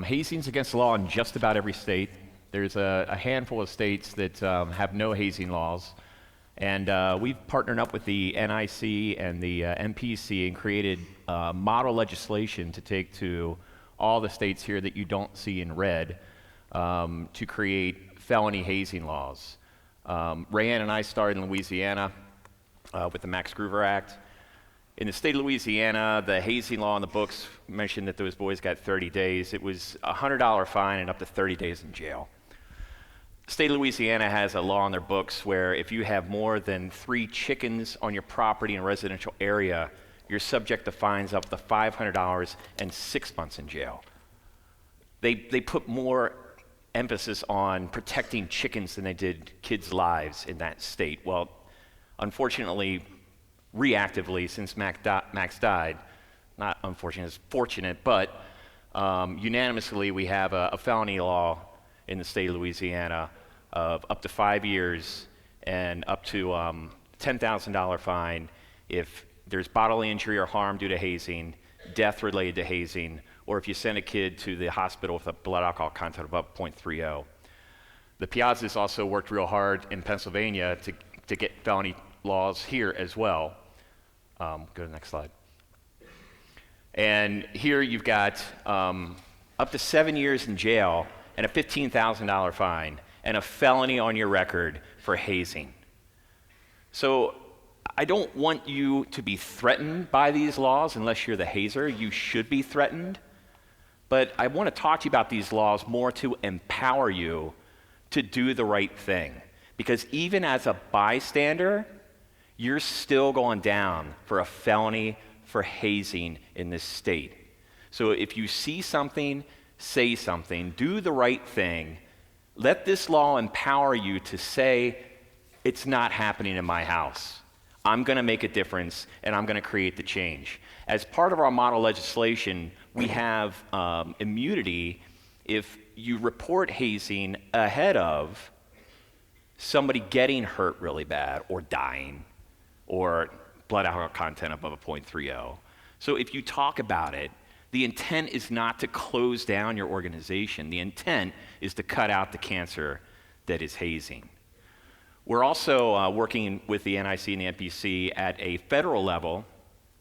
hazing is against the law in just about every state. There's a handful of states that have no hazing laws. And we've partnered up with the NIC and the MPC and created model legislation to take to all the states here that you don't see in red to create felony hazing laws. Rayanne and I started in Louisiana with the Max Gruver Act. In the state of Louisiana, the hazing law in the books mentioned that those boys got 30 days. It was a $100 fine and up to 30 days in jail. The state of Louisiana has a law in their books where if you have more than 3 chickens on your property in a residential area, you're subject to fines up to $500 and 6 months in jail. They put more emphasis on protecting chickens than they did kids' lives in that state. Well, unfortunately, reactively, since Max died, not unfortunate, it's fortunate, but unanimously we have a felony law in the state of Louisiana of up to 5 years and up to $10,000 fine if there's bodily injury or harm due to hazing, death related to hazing, or if you send a kid to the hospital with a blood alcohol content above 0.30. The Piazzas also worked real hard in Pennsylvania to get felony laws here as well. Go to the next slide. And here you've got up to 7 years in jail and a $15,000 fine and a felony on your record for hazing. So I don't want you to be threatened by these laws unless you're the hazer. You should be threatened. But I want to talk to you about these laws more to empower you to do the right thing. Because even as a bystander, you're still going down for a felony for hazing in this state. So if you see something, say something, do the right thing. Let this law empower you to say, it's not happening in my house. I'm going to make a difference, and I'm going to create the change. As part of our model legislation, we have immunity if you report hazing ahead of somebody getting hurt really bad or dying or blood alcohol content above a 0.30. So if you talk about it, the intent is not to close down your organization. The intent is to cut out the cancer that is hazing. We're also working with the NIC and the MPC at a federal level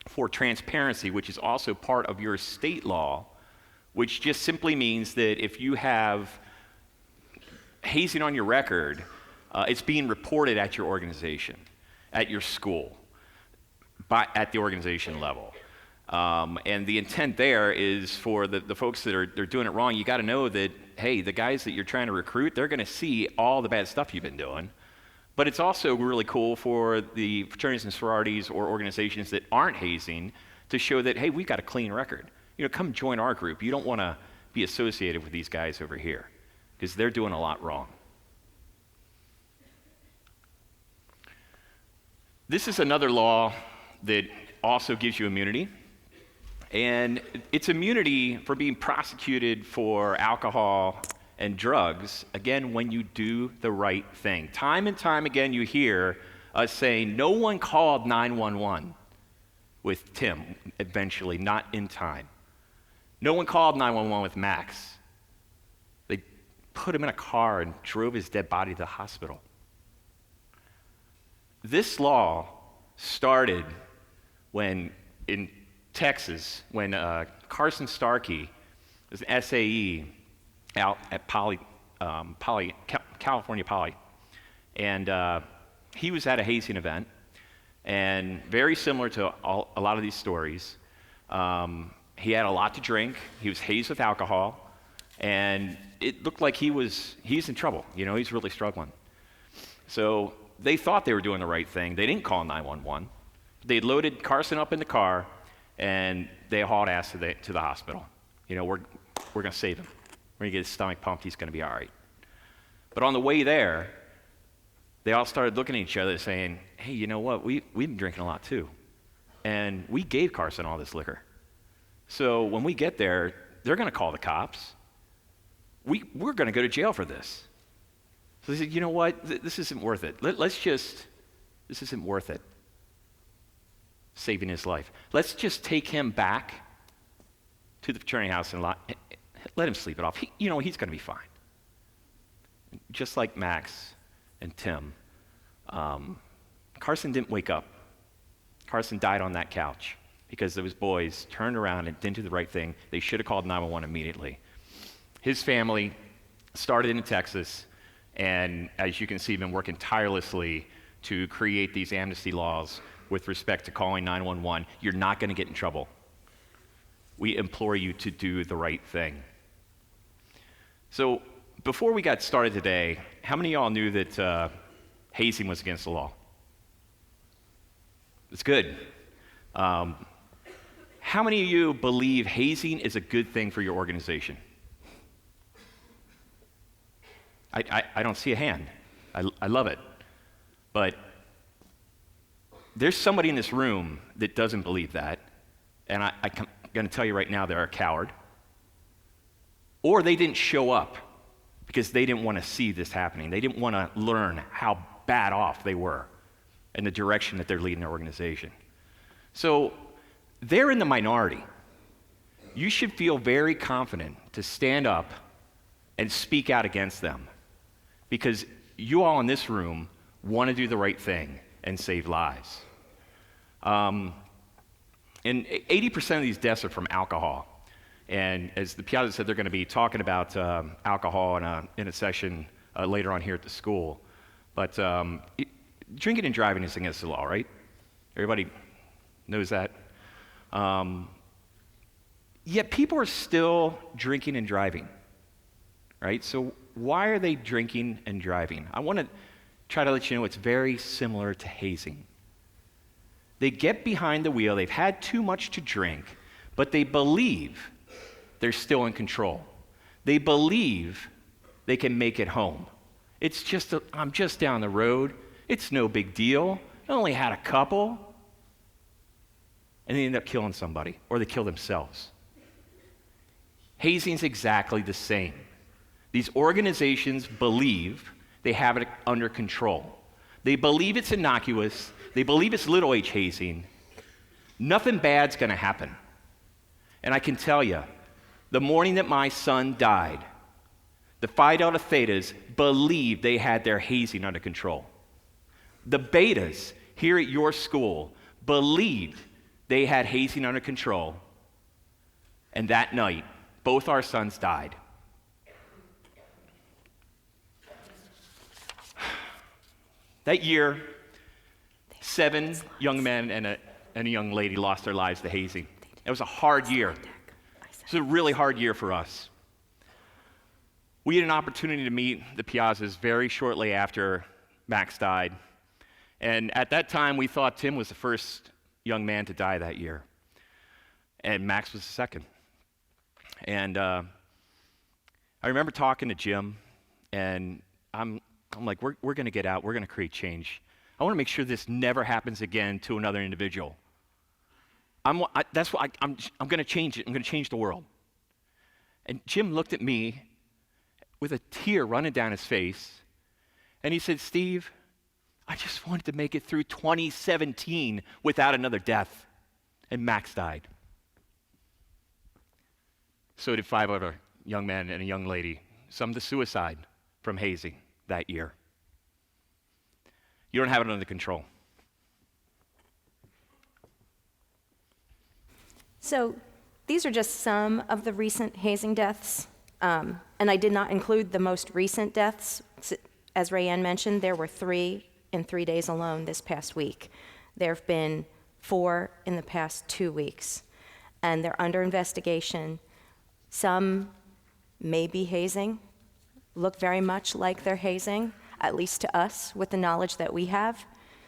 for transparency, which is also part of your state law, which just simply means that if you have hazing on your record, it's being reported at your organization, at your school, at the organization level. And the intent there is for the folks that are doing it wrong. You got to know that, hey, the guys that you're trying to recruit, they're going to see all the bad stuff you've been doing. But it's also really cool for the fraternities and sororities or organizations that aren't hazing to show that, hey, we've got a clean record. Come join our group. You don't want to be associated with these guys over here because they're doing a lot wrong. This is another law that also gives you immunity. And it's immunity for being prosecuted for alcohol and drugs, again, when you do the right thing. Time and time again, you hear us saying, no one called 911 with Tim, eventually, not in time. No one called 911 with Max. They put him in a car and drove his dead body to the hospital. This law started when, in Texas, when Carson Starkey was an SAE out at California Poly. And he was at a hazing event, and very similar to a lot of these stories, he had a lot to drink, he was hazed with alcohol, and it looked like he's in trouble. He's really struggling. So they thought they were doing the right thing. They didn't call 911. They loaded Carson up in the car, and they hauled ass to the hospital. We're going to save him. We're going to get his stomach pumped. He's going to be all right. But on the way there, they all started looking at each other saying, hey, you know what? We've been drinking a lot too. And we gave Carson all this liquor. So when we get there, they're going to call the cops. We're going to go to jail for this. So they said, you know what? This isn't worth it. This isn't worth it. Saving his life. Let's just take him back to the fraternity house and let him sleep it off. He's going to be fine. Just like Max and Tim, Carson didn't wake up. Carson died on that couch because those boys turned around and didn't do the right thing. They should have called 911 immediately. His family started in Texas, and as you can see, been working tirelessly to create these amnesty laws with respect to calling 911. You're not going to get in trouble. We implore you to do the right thing. So before we got started today, how many of y'all knew that hazing was against the law? It's good. How many of you believe hazing is a good thing for your organization? I don't see a hand. I love it. But there's somebody in this room that doesn't believe that, and I'm going to tell you right now they're a coward. Or they didn't show up because they didn't want to see this happening. They didn't want to learn how bad off they were and the direction that they're leading their organization. So they're in the minority. You should feel very confident to stand up and speak out against them because you all in this room want to do the right thing and save lives. And 80% of these deaths are from alcohol. And as the Piazza said, they're going to be talking about alcohol in a session later on here at the school. But drinking and driving is against the law, right? Everybody knows that. Yet people are still drinking and driving, right? So why are they drinking and driving? I want to try to let you know it's very similar to hazing. They get behind the wheel, they've had too much to drink, but they believe they're still in control. They believe they can make it home. It's just, I'm just down the road. It's no big deal. I only had a couple. And they end up killing somebody, or they kill themselves. Hazing's exactly the same. These organizations believe they have it under control. They believe it's innocuous. They believe it's little h hazing. Nothing bad's going to happen. And I can tell you, the morning that my son died, the Phi Delta Thetas believed they had their hazing under control. The Betas here at your school believed they had hazing under control. And that night, Both our sons died. That year, 7 young men and a young lady lost their lives to hazing. It was a hard year. It was a really hard year for us. We had an opportunity to meet the Piazzas very shortly after Max died. And at that time, we thought Tim was the first young man to die that year. And Max was the second. And I remember talking to Jim, and I'm like, we're going to get out. We're going to create change. I want to make sure this never happens again to another individual. I'm going to change it. I'm going to change the world. And Jim looked at me with a tear running down his face, and he said, Steve, I just wanted to make it through 2017 without another death. And Max died. So did 5 other young men and a young lady, some to suicide from hazing that year. You don't have it under control. So these are just some of the recent hazing deaths, and I did not include the most recent deaths. As Rayanne mentioned, there were 3 in 3 days alone this past week. There have been 4 in the past 2 weeks, and they're under investigation. Some may be hazing, look very much like they're hazing, at least to us, with the knowledge that we have.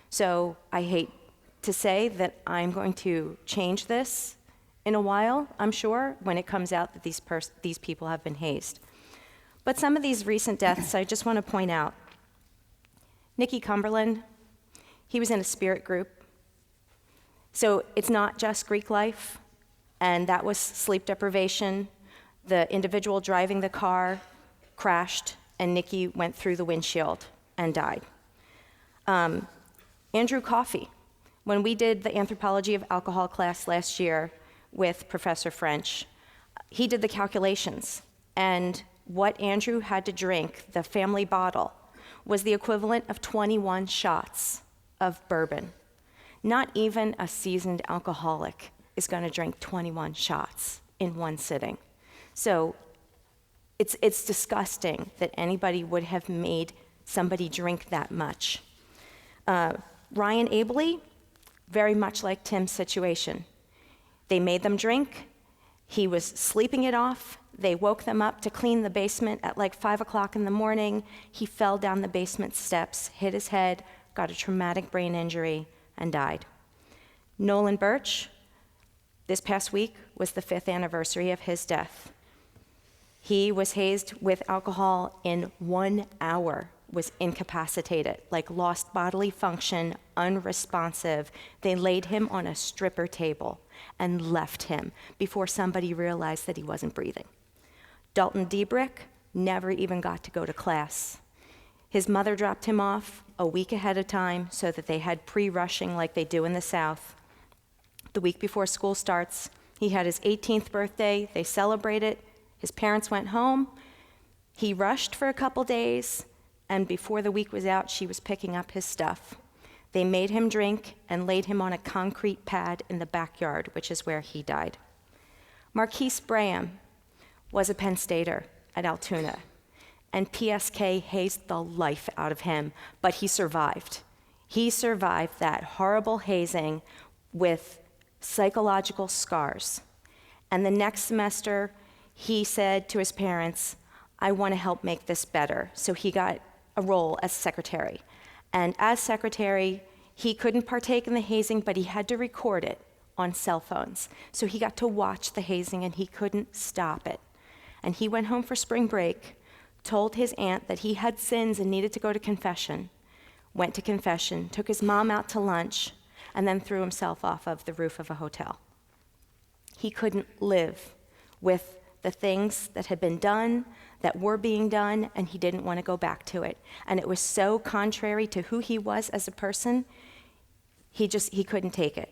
So I hate to say that I'm going to change this in a while, I'm sure, when it comes out that these people have been hazed. But some of these recent deaths, I just want to point out. Nicky Cumberland, he was in a spirit group. So it's not just Greek life, and that was sleep deprivation. The individual driving the car crashed, and Nicky went through the windshield and died. Andrew Coffey, when we did the anthropology of alcohol class last year with Professor French, he did the calculations, and what Andrew had to drink, the family bottle, was the equivalent of 21 shots of bourbon. Not even a seasoned alcoholic is going to drink 21 shots in one sitting. So it's disgusting that anybody would have made somebody drink that much. Ryan Abley, very much like Tim's situation. They made them drink. He was sleeping it off. They woke them up to clean the basement at like 5 o'clock in the morning. He fell down the basement steps, hit his head, got a traumatic brain injury, and died. Nolan Birch, this past week was the 5th anniversary of his death. He was hazed with alcohol in 1 hour, was incapacitated, like lost bodily function, unresponsive. They laid him on a stripper table and left him before somebody realized that he wasn't breathing. Dalton Diebrick never even got to go to class. His mother dropped him off a week ahead of time so that they had pre-rushing like they do in the South. The week before school starts, he had his 18th birthday. They celebrated. His parents went home. He rushed for a couple days, and before the week was out, she was picking up his stuff. They made him drink and laid him on a concrete pad in the backyard, which is where he died. Marquise Braham was a Penn Stater at Altoona, and PSK hazed the life out of him, but he survived. He survived that horrible hazing with psychological scars. And the next semester, he said to his parents, I want to help make this better. So he got a role as secretary. And as secretary, he couldn't partake in the hazing, but he had to record it on cell phones. So he got to watch the hazing, and he couldn't stop it. And he went home for spring break, told his aunt that he had sins and needed to go to confession, went to confession, took his mom out to lunch, and then threw himself off of the roof of a hotel. He couldn't live with the things that had been done, that were being done, and he didn't want to go back to it. And it was so contrary to who he was as a person, he couldn't take it.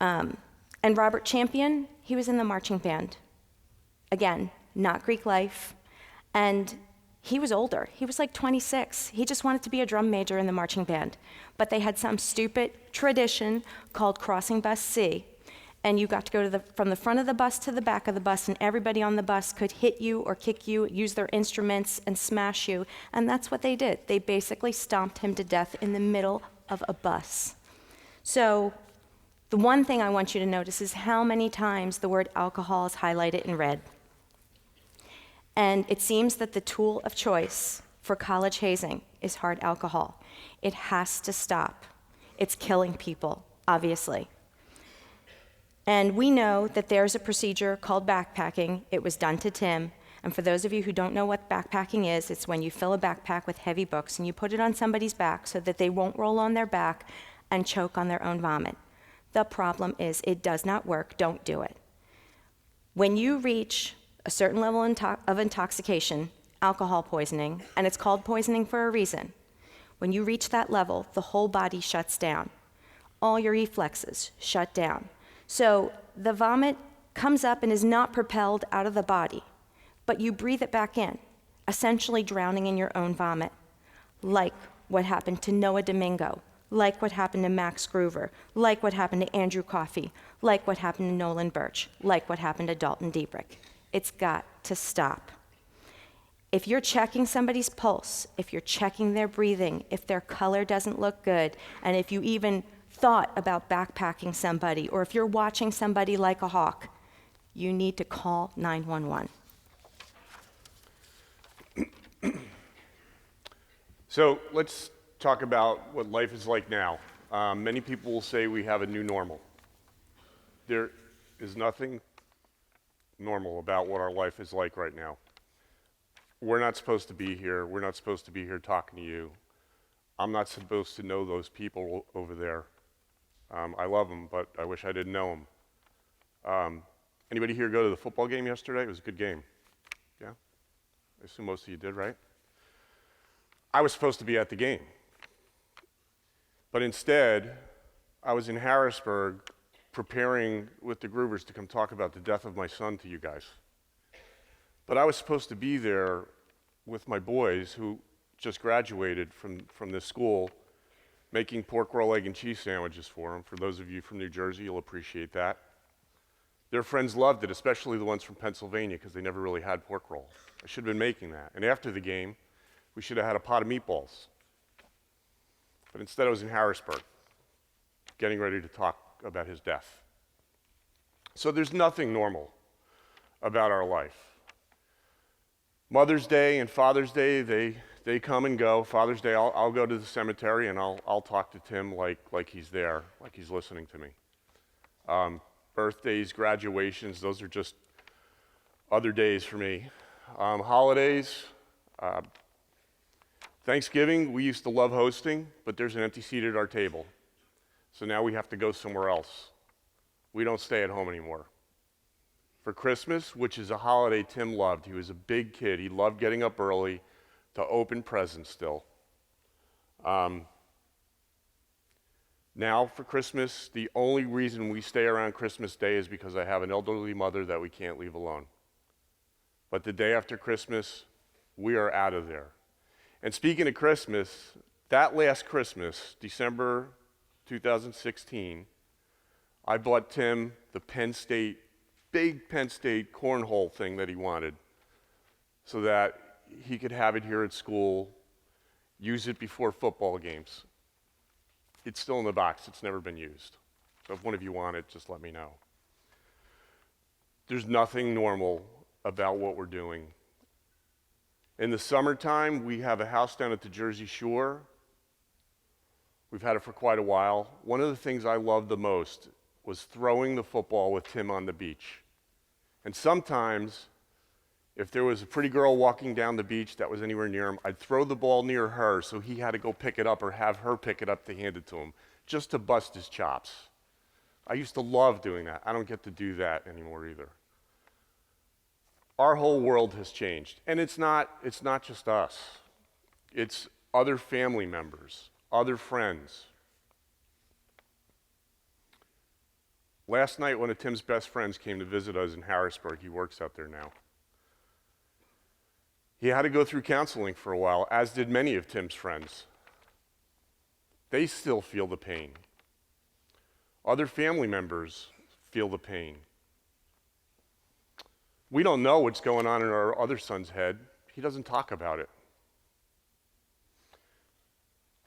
And Robert Champion, he was in the marching band. Again, not Greek life. And he was older. He was like 26. He just wanted to be a drum major in the marching band. But they had some stupid tradition called Crossing Bus C. And you got to go from the front of the bus to the back of the bus, and everybody on the bus could hit you or kick you, use their instruments, and smash you. And that's what they did. They basically stomped him to death in the middle of a bus. So the one thing I want you to notice is how many times the word alcohol is highlighted in red. And it seems that the tool of choice for college hazing is hard alcohol. It has to stop. It's killing people, obviously. And we know that there's a procedure called backpacking. It was done to Tim. And for those of you who don't know what backpacking is, it's when you fill a backpack with heavy books and you put it on somebody's back so that they won't roll on their back and choke on their own vomit. The problem is it does not work. Don't do it. When you reach a certain level of intoxication, alcohol poisoning, and it's called poisoning for a reason, when you reach that level, the whole body shuts down. All your reflexes shut down. So the vomit comes up and is not propelled out of the body, but you breathe it back in, essentially drowning in your own vomit, like what happened to Noah Domingo, like what happened to Max Gruver, like what happened to Andrew Coffey, like what happened to Nolan Birch, like what happened to Dalton Diebrich. It's got to stop. If you're checking somebody's pulse, if you're checking their breathing, if their color doesn't look good, and if you even thought about backpacking somebody, or if you're watching somebody like a hawk, you need to call 911. So let's talk about what life is like now. Many people will say we have a new normal. There is nothing normal about what our life is like right now. We're not supposed to be here. We're not supposed to be here talking to you. I'm not supposed to know those people over there. I love them, but I wish I didn't know them. Anybody here go to the football game yesterday? It was a good game. Yeah? I assume most of you did, right? I was supposed to be at the game. But instead, I was in Harrisburg preparing with the Gruvers to come talk about the death of my son to you guys. But I was supposed to be there with my boys who just graduated from this school, making pork roll, egg, and cheese sandwiches for them. For those of you from New Jersey, you'll appreciate that. Their friends loved it, especially the ones from Pennsylvania, because they never really had pork roll. I should have been making that. And after the game, we should have had a pot of meatballs. But instead, I was in Harrisburg, getting ready to talk about his death. So there's nothing normal about our life. Mother's Day and Father's Day, they come and go. Father's Day, I'll go to the cemetery and I'll talk to Tim like he's there, like he's listening to me. Birthdays, graduations, those are just other days for me. Holidays, Thanksgiving, we used to love hosting, but there's an empty seat at our table. So now we have to go somewhere else. We don't stay at home anymore. For Christmas, which is a holiday Tim loved, he was a big kid. He loved getting up early to open presents still. Now for Christmas, the only reason we stay around Christmas Day is because I have an elderly mother that we can't leave alone. But the day after Christmas, we are out of there. And speaking of Christmas, that last Christmas, December 2016, I bought Tim the big Penn State cornhole thing that he wanted so that he could have it here at school, use it before football games. It's still in the box. It's never been used. So if one of you want it, just let me know. There's nothing normal about what we're doing. In the summertime, we have a house down at the Jersey Shore. We've had it for quite a while. One of the things I loved the most was throwing the football with Tim on the beach. And sometimes, if there was a pretty girl walking down the beach that was anywhere near him, I'd throw the ball near her so he had to go pick it up or have her pick it up to hand it to him, just to bust his chops. I used to love doing that. I don't get to do that anymore either. Our whole world has changed. And it's not just us. It's other family members, other friends. Last night, one of Tim's best friends came to visit us in Harrisburg. He works out there now. He had to go through counseling for a while, as did many of Tim's friends. They still feel the pain. Other family members feel the pain. We don't know what's going on in our other son's head. He doesn't talk about it.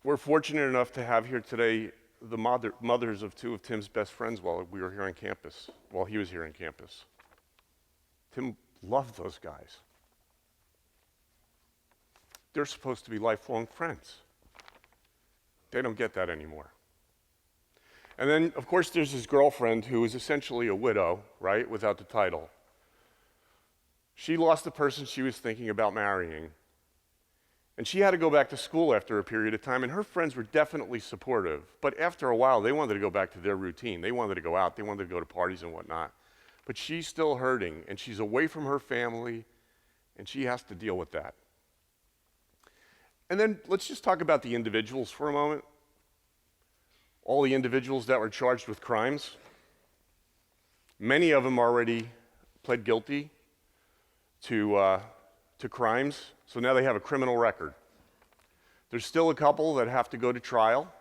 We're fortunate enough to have here today the mothers of two of Tim's best friends while we were here on campus, while he was here on campus. Tim loved those guys. They're supposed to be lifelong friends. They don't get that anymore. And then, of course, there's his girlfriend who is essentially a widow, right, without the title. She lost the person she was thinking about marrying. And she had to go back to school after a period of time, and her friends were definitely supportive. But after a while, they wanted to go back to their routine. They wanted to go out. They wanted to go to parties and whatnot. But she's still hurting, and she's away from her family, and she has to deal with that. And then let's just talk about the individuals for a moment. All the individuals that were charged with crimes. Many of them already pled guilty to crimes, so now they have a criminal record. There's still a couple that have to go to trial.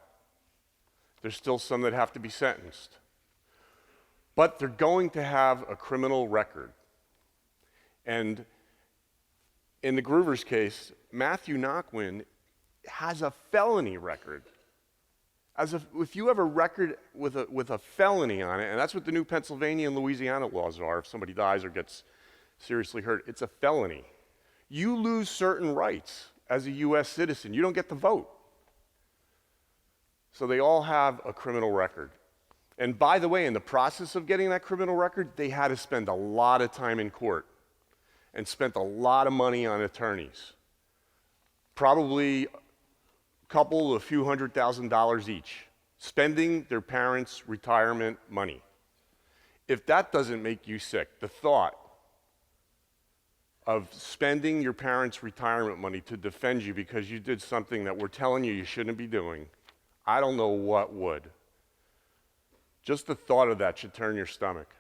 There's still some that have to be sentenced. But they're going to have a criminal record. And in the Gruver's case, Matthew Nockwin has a felony record. If you have a record with a felony on it, and that's what the new Pennsylvania and Louisiana laws are, if somebody dies or gets seriously hurt, it's a felony. You lose certain rights as a U.S. citizen. You don't get to vote. So they all have a criminal record. And by the way, in the process of getting that criminal record, they had to spend a lot of time in court and spent a lot of money on attorneys. Probably a few $100,000 each, spending their parents' retirement money. If that doesn't make you sick, the thought of spending your parents' retirement money to defend you because you did something that we're telling you shouldn't be doing, I don't know what would. Just the thought of that should turn your stomach.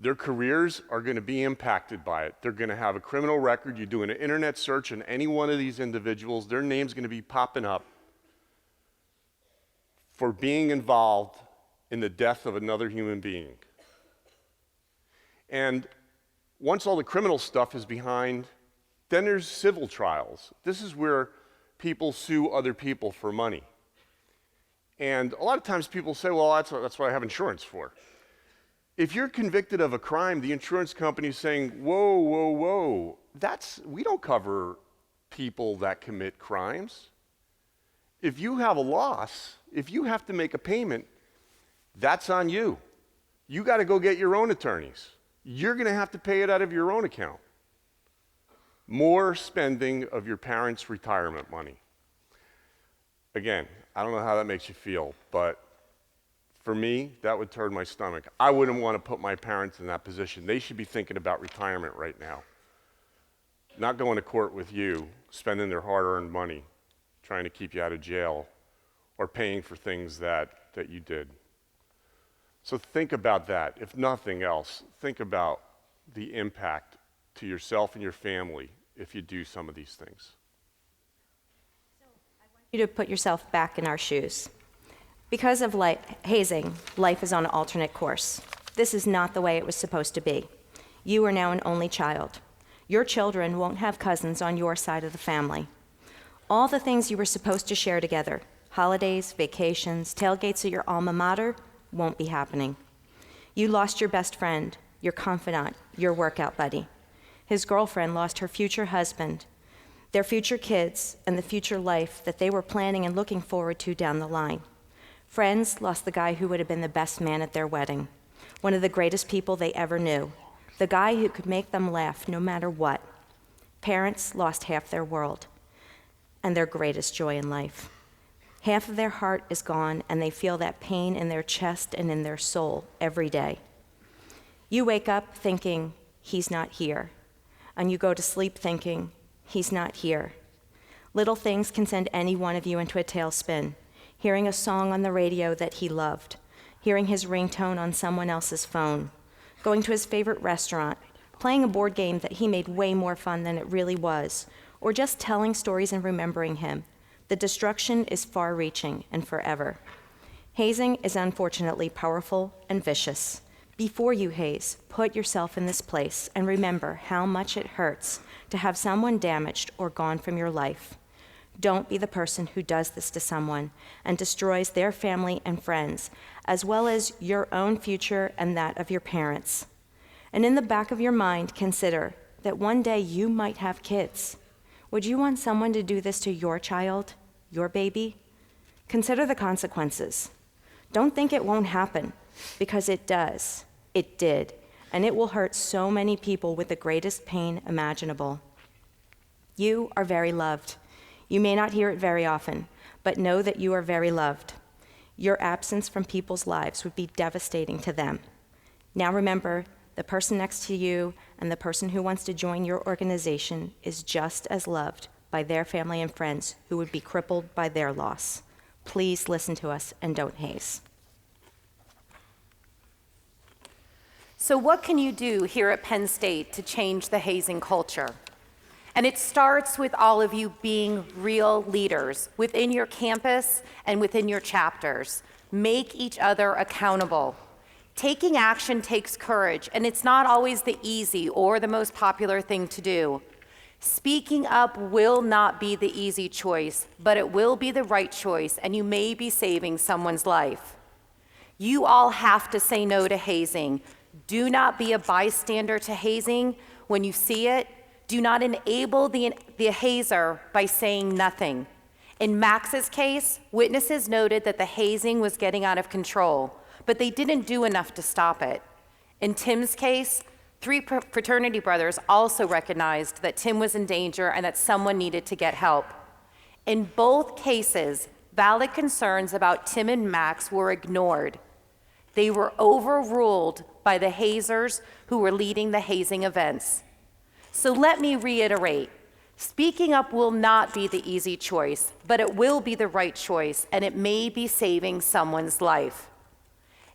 Their careers are going to be impacted by it. They're going to have a criminal record. You do an internet search on any one of these individuals, their name's going to be popping up for being involved in the death of another human being. And once all the criminal stuff is behind, then there's civil trials. This is where people sue other people for money. And a lot of times people say, well, that's what I have insurance for. If you're convicted of a crime, the insurance company is saying, whoa, whoa, whoa, we don't cover people that commit crimes. If you have a loss, if you have to make a payment, that's on you. You got to go get your own attorneys. You're going to have to pay it out of your own account. More spending of your parents' retirement money. Again, I don't know how that makes you feel, but for me, that would turn my stomach. I wouldn't want to put my parents in that position. They should be thinking about retirement right now. Not going to court with you, spending their hard-earned money, trying to keep you out of jail, or paying for things that you did. So think about that. If nothing else, think about the impact to yourself and your family if you do some of these things. You to put yourself back in our shoes. Because of hazing, life is on an alternate course. This is not the way it was supposed to be. You are now an only child. Your children won't have cousins on your side of the family. All the things you were supposed to share together, holidays, vacations, tailgates at your alma mater, won't be happening. You lost your best friend, your confidant, your workout buddy. His girlfriend lost her future husband, their future kids, and the future life that they were planning and looking forward to down the line. Friends lost the guy who would have been the best man at their wedding, one of the greatest people they ever knew, the guy who could make them laugh no matter what. Parents lost half their world and their greatest joy in life. Half of their heart is gone, and they feel that pain in their chest and in their soul every day. You wake up thinking, he's not here, and you go to sleep thinking, he's not here. Little things can send any one of you into a tailspin. Hearing a song on the radio that he loved, hearing his ringtone on someone else's phone, going to his favorite restaurant, playing a board game that he made way more fun than it really was, or just telling stories and remembering him. The destruction is far-reaching and forever. Hazing is unfortunately powerful and vicious. Before you haze, put yourself in this place and remember how much it hurts to have someone damaged or gone from your life. Don't be the person who does this to someone and destroys their family and friends, as well as your own future and that of your parents. And in the back of your mind, consider that one day you might have kids. Would you want someone to do this to your child, your baby? Consider the consequences. Don't think it won't happen, because it does. It did, and it will hurt so many people with the greatest pain imaginable. You are very loved. You may not hear it very often, but know that you are very loved. Your absence from people's lives would be devastating to them. Now remember, the person next to you and the person who wants to join your organization is just as loved by their family and friends who would be crippled by their loss. Please listen to us and don't haze. So what can you do here at Penn State to change the hazing culture? And it starts with all of you being real leaders within your campus and within your chapters. Make each other accountable. Taking action takes courage, and it's not always the easy or the most popular thing to do. Speaking up will not be the easy choice, but it will be the right choice, and you may be saving someone's life. You all have to say no to hazing. Do not be a bystander to hazing when you see it. Do not enable the hazer by saying nothing. In Max's case, witnesses noted that the hazing was getting out of control, but they didn't do enough to stop it. In Tim's case, 3 fraternity brothers also recognized that Tim was in danger and that someone needed to get help. In both cases, valid concerns about Tim and Max were ignored. They were overruled by the hazers who were leading the hazing events. So let me reiterate, speaking up will not be the easy choice, but it will be the right choice, and it may be saving someone's life.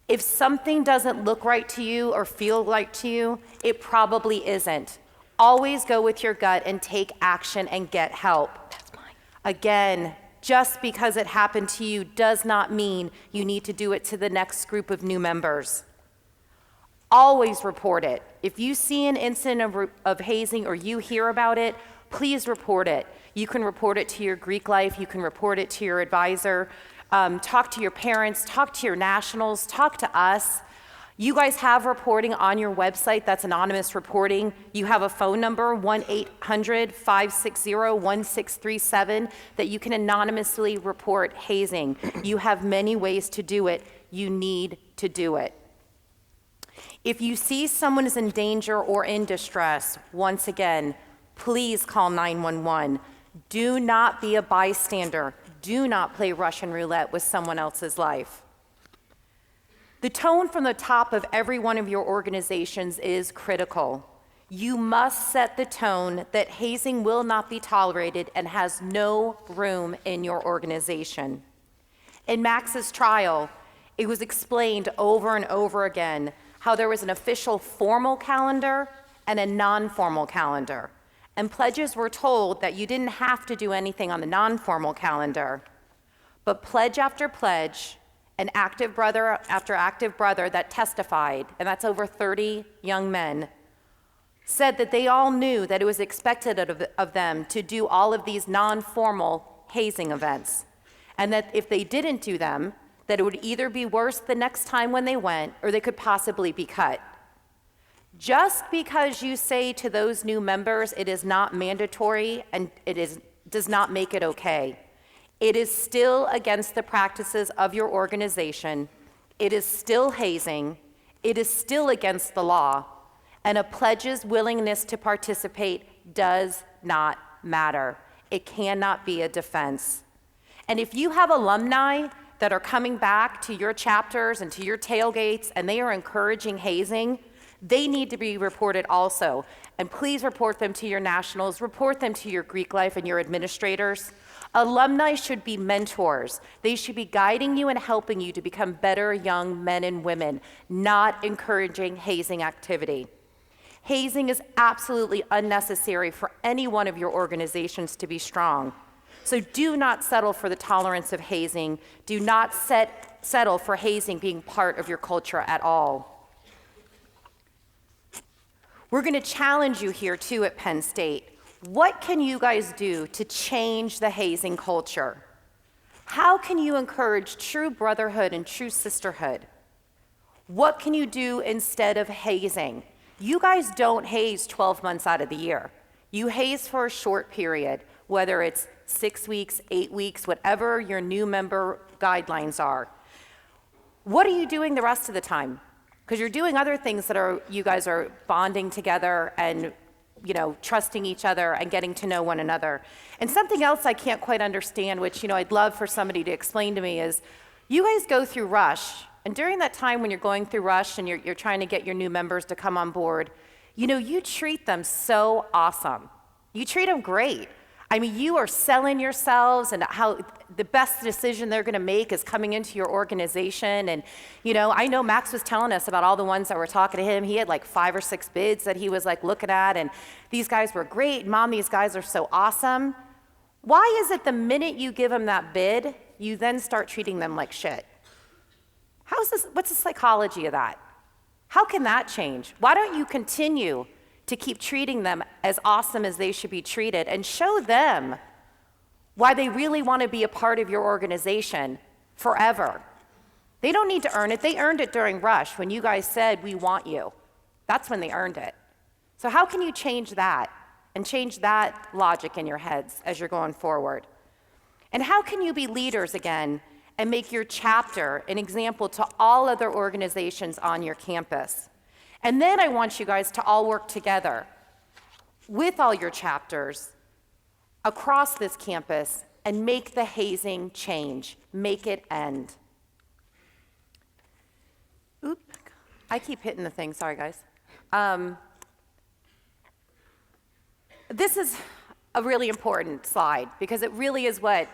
If something doesn't look right to you or feel right to you, it probably isn't. Always go with your gut and take action and get help. Again, just because it happened to you does not mean you need to do it to the next group of new members. Always report it. If you see an incident of hazing or you hear about it, please report it. You can report it to your Greek life, you can report it to your advisor, talk to your parents, talk to your nationals, talk to us. You guys have reporting on your website, that's anonymous reporting. You have a phone number, 1-800-560-1637, that you can anonymously report hazing. You have many ways to do it. You need to do it. If you see someone is in danger or in distress, once again, please call 911. Do not be a bystander. Do not play Russian roulette with someone else's life. The tone from the top of every one of your organizations is critical. You must set the tone that hazing will not be tolerated and has no room in your organization. In Max's trial, it was explained over and over again how there was an official formal calendar and a non-formal calendar. And pledges were told that you didn't have to do anything on the non-formal calendar. But pledge after pledge, and active brother after active brother that testified, and that's over 30 young men, said that they all knew that it was expected of them to do all of these non-formal hazing events. And that if they didn't do them, that it would either be worse the next time when they went, or they could possibly be cut. Just because you say to those new members it is not mandatory and does not make it okay. It is still against the practices of your organization. It is still hazing. It is still against the law. And a pledge's willingness to participate does not matter. It cannot be a defense. And if you have alumni that are coming back to your chapters and to your tailgates and they are encouraging hazing, they need to be reported also. And please report them to your nationals, report them to your Greek life and your administrators. Alumni should be mentors. They should be guiding you and helping you to become better young men and women, not encouraging hazing activity. Hazing is absolutely unnecessary for any one of your organizations to be strong. So do not settle for the tolerance of hazing. Do not set settle for hazing being part of your culture at all. We're going to challenge you here too at Penn State. What can you guys do to change the hazing culture? How can you encourage true brotherhood and true sisterhood? What can you do instead of hazing? You guys don't haze 12 months out of the year. You haze for a short period, whether it's 6 weeks, 8 weeks, whatever your new member guidelines are. What are you doing the rest of the time? Because you're doing other things that you guys are bonding together and trusting each other and getting to know one another. And something else I can't quite understand, which, I'd love for somebody to explain to me is, you guys go through rush, and during that time when you're going through rush and you're trying to get your new members to come on board, you treat them so awesome. You treat them great. I mean, you are selling yourselves and how the best decision they're gonna make is coming into your organization. And, I know Max was telling us about all the ones that were talking to him. He had like 5 or 6 bids that he was like looking at, and these guys were great. Mom, these guys are so awesome. Why is it the minute you give them that bid, you then start treating them like shit? What's the psychology of that? How can that change? Why don't you continue to keep treating them as awesome as they should be treated and show them why they really want to be a part of your organization forever? They don't need to earn it. They earned it during rush when you guys said, we want you. That's when they earned it. So how can you change that and change that logic in your heads as you're going forward? And how can you be leaders again and make your chapter an example to all other organizations on your campus? And then I want you guys to all work together with all your chapters across this campus and make the hazing change, make it end. Oop, I keep hitting the thing, sorry guys. This is a really important slide because it really is what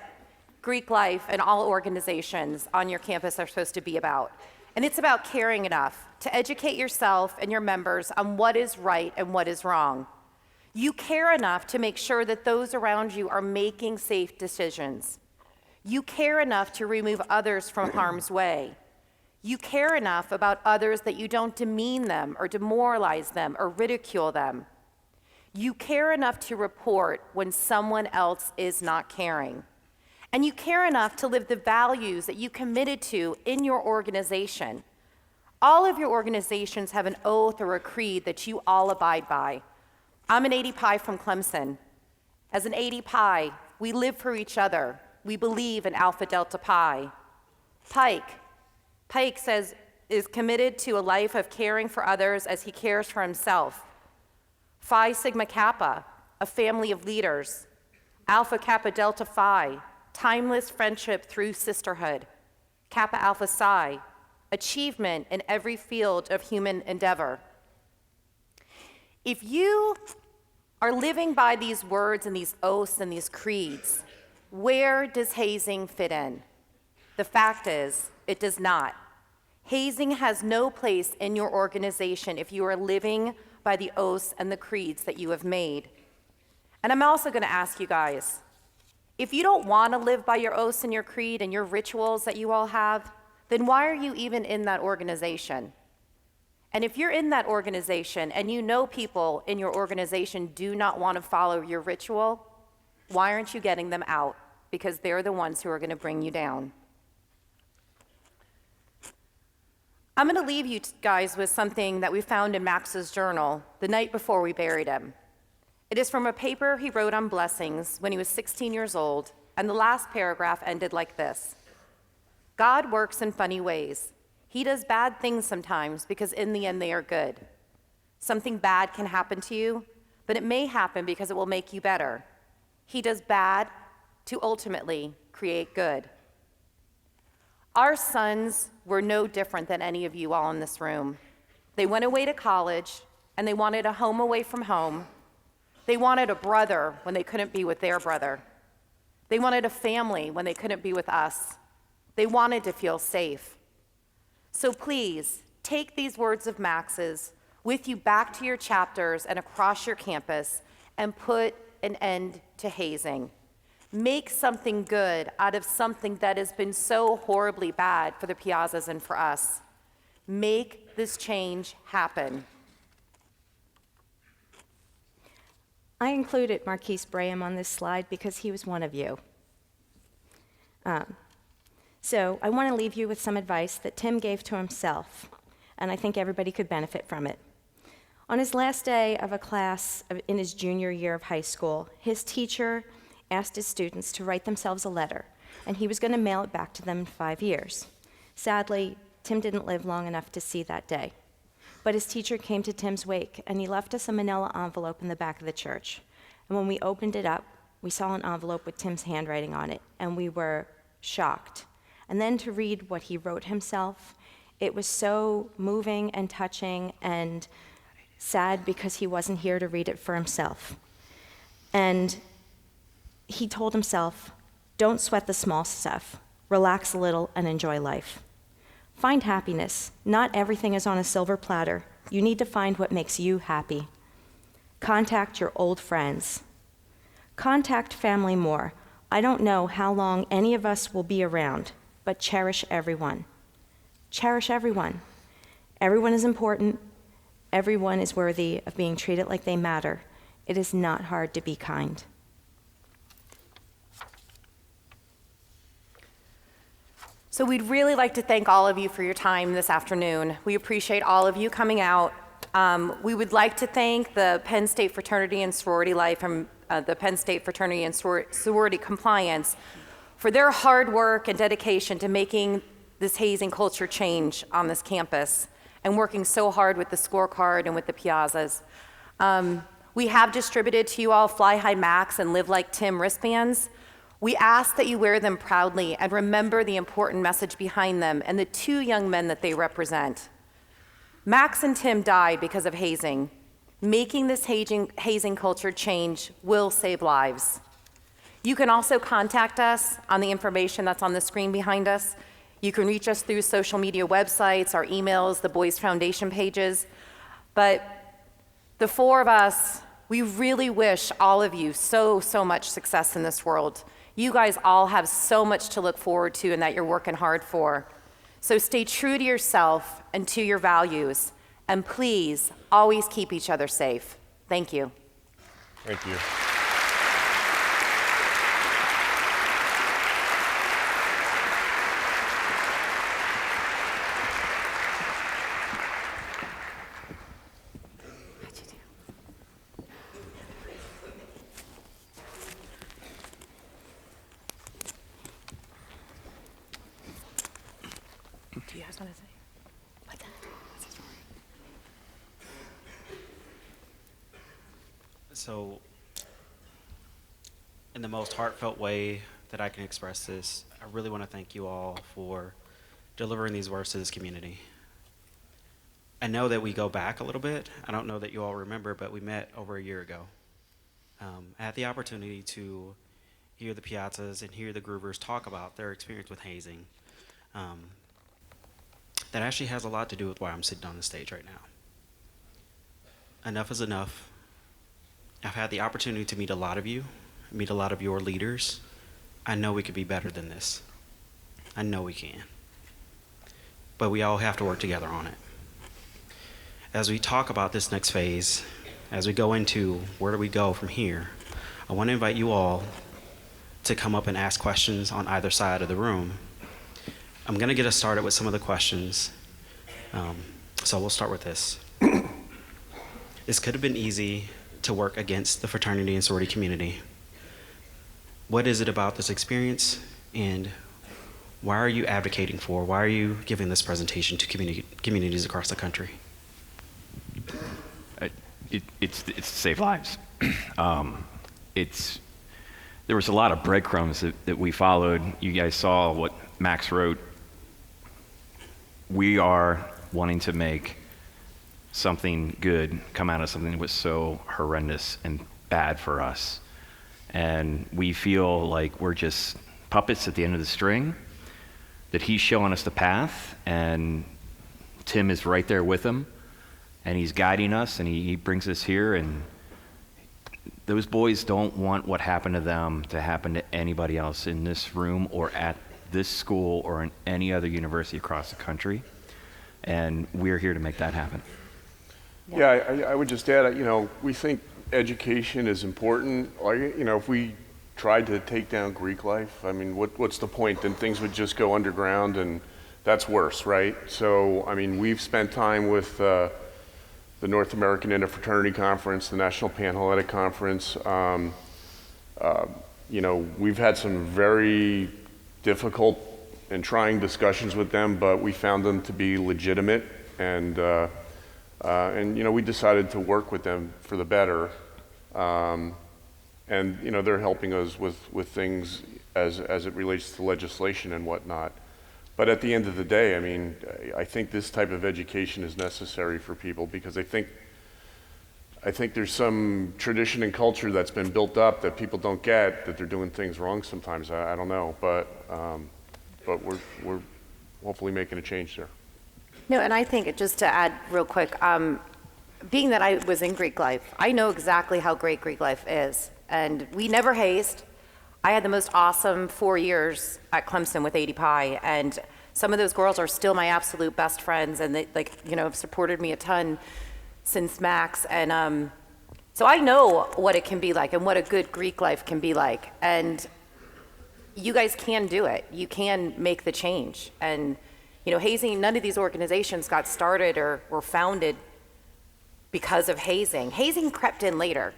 Greek life and all organizations on your campus are supposed to be about. And it's about caring enough to educate yourself and your members on what is right and what is wrong. You care enough to make sure that those around you are making safe decisions. You care enough to remove others from harm's way. You care enough about others that you don't demean them or demoralize them or ridicule them. You care enough to report when someone else is not caring. And you care enough to live the values that you committed to in your organization. All of your organizations have an oath or a creed that you all abide by. I'm an 80 Pi from Clemson. As an 80 Pi, we live for each other. We believe in Alpha Delta Pi. Pike says is committed to a life of caring for others as he cares for himself. Phi Sigma Kappa, a family of leaders. Alpha Kappa Delta Phi, timeless friendship through sisterhood. Kappa Alpha Psi, achievement in every field of human endeavor. If you are living by these words and these oaths and these creeds, where does hazing fit in? The fact is, it does not. Hazing has no place in your organization if you are living by the oaths and the creeds that you have made. And I'm also going to ask you guys, if you don't want to live by your oaths and your creed and your rituals that you all have, then why are you even in that organization? And if you're in that organization and you know people in your organization do not want to follow your ritual, why aren't you getting them out? Because they're the ones who are going to bring you down. I'm going to leave you guys with something that we found in Max's journal the night before we buried him. It is from a paper he wrote on blessings when he was 16 years old, and the last paragraph ended like this. God works in funny ways. He does bad things sometimes because in the end they are good. Something bad can happen to you, but it may happen because it will make you better. He does bad to ultimately create good. Our sons were no different than any of you all in this room. They went away to college, and they wanted a home away from home. They wanted a brother when they couldn't be with their brother. They wanted a family when they couldn't be with us. They wanted to feel safe. So please, take these words of Max's with you back to your chapters and across your campus and put an end to hazing. Make something good out of something that has been so horribly bad for the Piazzas and for us. Make this change happen. I included Marquise Braham on this slide because he was one of you. So I want to leave you with some advice that Tim gave to himself, and I think everybody could benefit from it. On his last day of a class in his junior year of high school, his teacher asked his students to write themselves a letter, and he was going to mail it back to them in 5 years. Sadly, Tim didn't live long enough to see that day. But his teacher came to Tim's wake, and he left us a manila envelope in the back of the church. And when we opened it up, we saw an envelope with Tim's handwriting on it, and we were shocked. And then to read what he wrote himself, it was so moving and touching and sad because he wasn't here to read it for himself. And he told himself, don't sweat the small stuff, relax a little and enjoy life. Find happiness. Not everything is on a silver platter. You need to find what makes you happy. Contact your old friends. Contact family more. I don't know how long any of us will be around, but cherish everyone. Cherish everyone. Everyone is important. Everyone is worthy of being treated like they matter. It is not hard to be kind. So we'd really like to thank all of you for your time this afternoon. We appreciate all of you coming out. We would like to thank the Penn State Fraternity and Sorority Life and the Penn State Fraternity and Sorority Compliance for their hard work and dedication to making this hazing culture change on this campus and working so hard with the scorecard and with the Piazzas. We have distributed to you all Fly High Max and Live Like Tim wristbands. We ask that you wear them proudly and remember the important message behind them and the two young men that they represent. Max and Tim died because of hazing. Making this hazing culture change will save lives. You can also contact us on the information that's on the screen behind us. You can reach us through social media websites, our emails, the Boys Foundation pages. But the four of us, we really wish all of you so much success in this world. You guys all have so much to look forward to and that you're working hard for. So stay true to yourself and to your values. And please, always keep each other safe. Thank you. Thank you. Do you guys want to say? What's that? So, in the most heartfelt way that I can express this, I really want to thank you all for delivering these words to this community. I know that we go back a little bit. I don't know that you all remember, but we met over a year ago. I had the opportunity to hear the Piazzas and hear the Gruvers talk about their experience with hazing. That actually has a lot to do with why I'm sitting on the stage right now. Enough is enough. I've had the opportunity to meet a lot of you, meet a lot of your leaders. I know we could be better than this. I know we can. But we all have to work together on it. As we talk about this next phase, as we go into where do we go from here, I want to invite you all to come up and ask questions on either side of the room. I'm going to get us started with some of the questions. So we'll start with this. This could have been easy to work against the fraternity and sorority community. What is it about this experience, and why are you advocating for, why are you giving this presentation to communities across the country? It's to save lives. There was a lot of breadcrumbs that we followed. You guys saw what Max wrote. We are wanting to make something good come out of something that was so horrendous and bad for us. And we feel like we're just puppets at the end of the string, that he's showing us the path, and Tim is right there with him, and he's guiding us, and he brings us here, and Those boys don't want what happened to them to happen to anybody else in this room or at this school or in any other university across the country. And we're here to make that happen. Yeah, I would just add, we think education is important. If we tried to take down Greek life, I mean, what's the point? Then things would just go underground, and that's worse, right? So, I mean, we've spent time with the North American Interfraternity Conference, the National Panhellenic Conference. We've had some very difficult and trying discussions with them, but we found them to be legitimate, and we decided to work with them for the better. They're helping us with things as it relates to legislation and whatnot. But at the end of the day, I mean, I think this type of education is necessary for people, because I think there's some tradition and culture that's been built up that people don't get, that they're doing things wrong sometimes. I don't know, but we're hopefully making a change there. No, and I think, just to add real quick, being that I was in Greek life, I know exactly how great Greek life is. And we never hazed. I had the most awesome 4 years at Clemson with 80 Pi, and some of those girls are still my absolute best friends, and they have supported me a ton since Max. And so I know what it can be like and what a good Greek life can be like. And you guys can do it. You can make the change. And hazing, none of these organizations got started or were founded because of hazing. Hazing crept in later.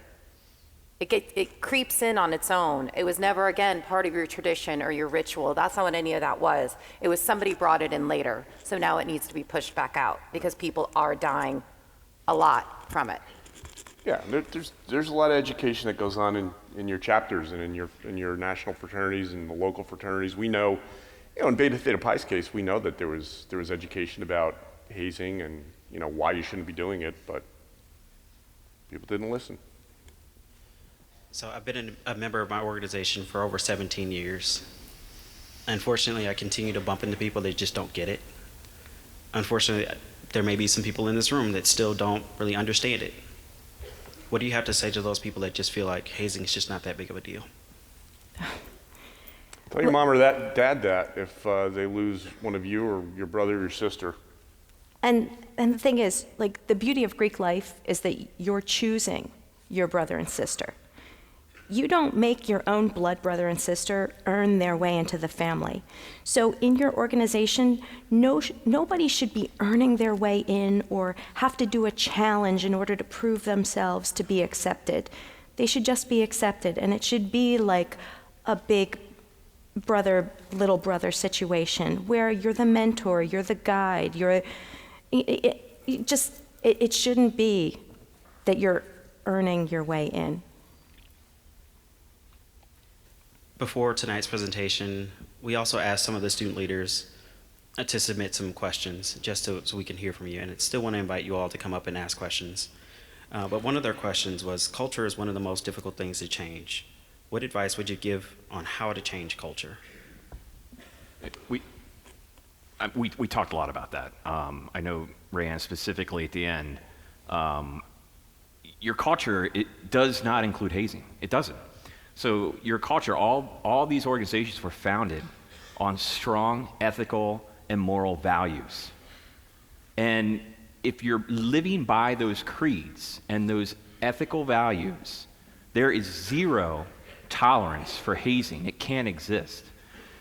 It creeps in on its own. It was never, again, part of your tradition or your ritual. That's not what any of that was. It was somebody brought it in later. So now it needs to be pushed back out because people are dying a lot from it. Yeah, there's a lot of education that goes on in your chapters and in your national fraternities and the local fraternities. We know, in Beta Theta Pi's case, we know that there was education about hazing and why you shouldn't be doing it, but people didn't listen. So I've been a member of my organization for over 17 years. Unfortunately, I continue to bump into people that just don't get it. Unfortunately, there may be some people in this room that still don't really understand it. What do you have to say to those people that just feel like hazing is just not that big of a deal? Tell your mom or dad that if they lose one of you or your brother or your sister. And the thing is, the beauty of Greek life is that you're choosing your brother and sister. You don't make your own blood brother and sister earn their way into the family. So in your organization, nobody should be earning their way in or have to do a challenge in order to prove themselves to be accepted. They should just be accepted, and it should be like a big brother, little brother situation where you're the mentor, you're the guide, it shouldn't be that you're earning your way in. Before tonight's presentation, we also asked some of the student leaders to submit some questions just so we can hear from you. And I still want to invite you all to come up and ask questions. But one of their questions was, culture is one of the most difficult things to change. What advice would you give on how to change culture? We talked a lot about that. I know, Rayanne, specifically at the end, your culture, it does not include hazing. It doesn't. So your culture, all these organizations were founded on strong ethical and moral values. And if you're living by those creeds and those ethical values, there is zero tolerance for hazing. It can't exist.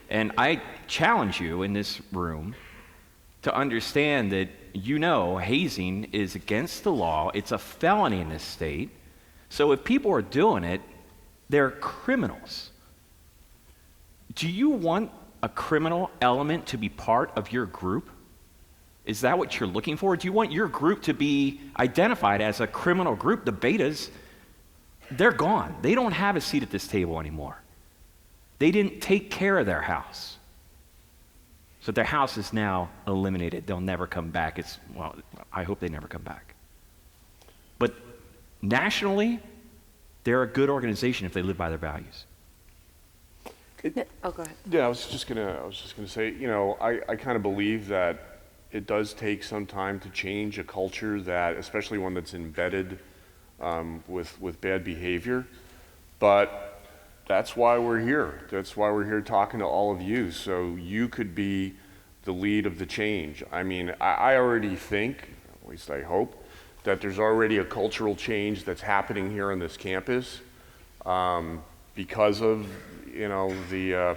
And I challenge you in this room to understand that hazing is against the law. It's a felony in this state. So if people are doing it, they're criminals. Do you want a criminal element to be part of your group? Is that what you're looking for? Do you want your group to be identified as a criminal group? The betas, they're gone. They don't have a seat at this table anymore. They didn't take care of their house. So their house is now eliminated. They'll never come back. I hope they never come back. But nationally, they're a good organization if they live by their values. Go ahead. Yeah, I was just gonna say, I kind of believe that it does take some time to change a culture that, especially one that's embedded with bad behavior. But that's why we're here. That's why we're here talking to all of you, so you could be the lead of the change. I mean, I already think, at least I hope, that there's already a cultural change that's happening here on this campus because of, you know, the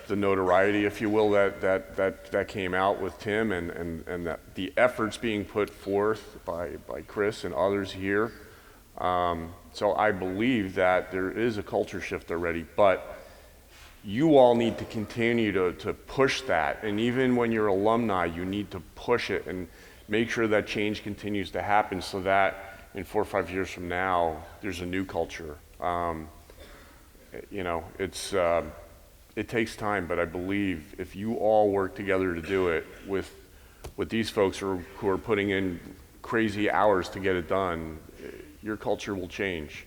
notoriety, if you will, that came out with Tim, and that the efforts being put forth by Chris and others here. So I believe that there is a culture shift already, but you all need to continue to push that. And even when you're alumni, you need to push it and make sure that change continues to happen so that in 4 or 5 years from now, there's a new culture. You know, it takes time, but I believe if you all work together to do it with these folks who are putting in crazy hours to get it done, your culture will change.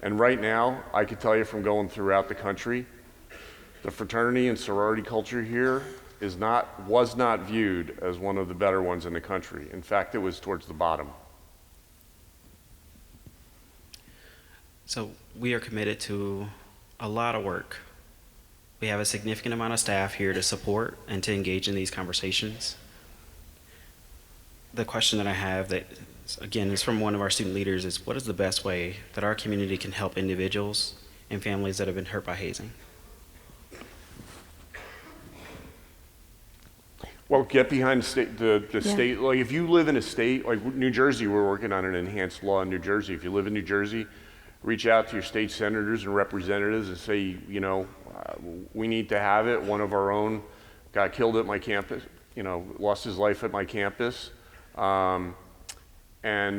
And right now, I can tell you from going throughout the country, the fraternity and sorority culture here was not viewed as one of the better ones in the country. In fact, it was towards the bottom. So we are committed to a lot of work. We have a significant amount of staff here to support and to engage in these conversations. The question that I have that, again, is from one of our student leaders is, what is the best way that our community can help individuals and families that have been hurt by hazing? Well, get behind the state. Like, if you live in a state, like New Jersey, we're working on an enhanced law in New Jersey. If you live in New Jersey, reach out to your state senators and representatives and say, you know, we need to have it. One of our own got killed at my campus, you know, lost his life at my campus. And,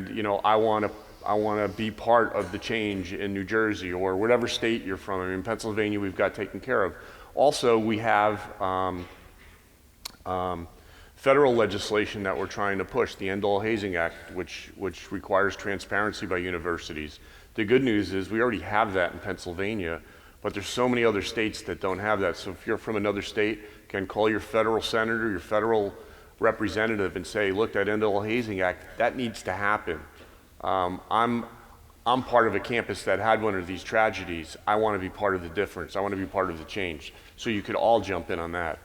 you know, I want to be part of the change in New Jersey or whatever state you're from. I mean, Pennsylvania, we've got taken care of. Also, we have federal legislation that we're trying to push, the End All Hazing Act, which requires transparency by universities. The good news is we already have that in Pennsylvania, but there's so many other states that don't have that. So if you're from another state, you can call your federal senator, your federal representative and say, look, that End All Hazing Act, that needs to happen. I'm part of a campus that had one of these tragedies. I want to be part of the difference. I want to be part of the change. So you could all jump in on that.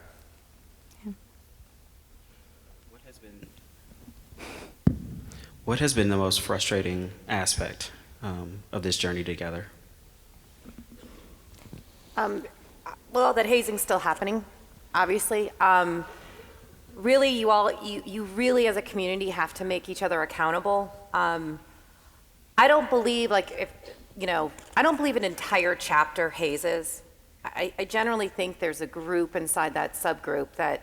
What has been the most frustrating aspect of this journey together? Well, that hazing's still happening, obviously. Really, you really as a community have to make each other accountable. I don't believe, I don't believe an entire chapter hazes. I generally think there's a group inside that subgroup that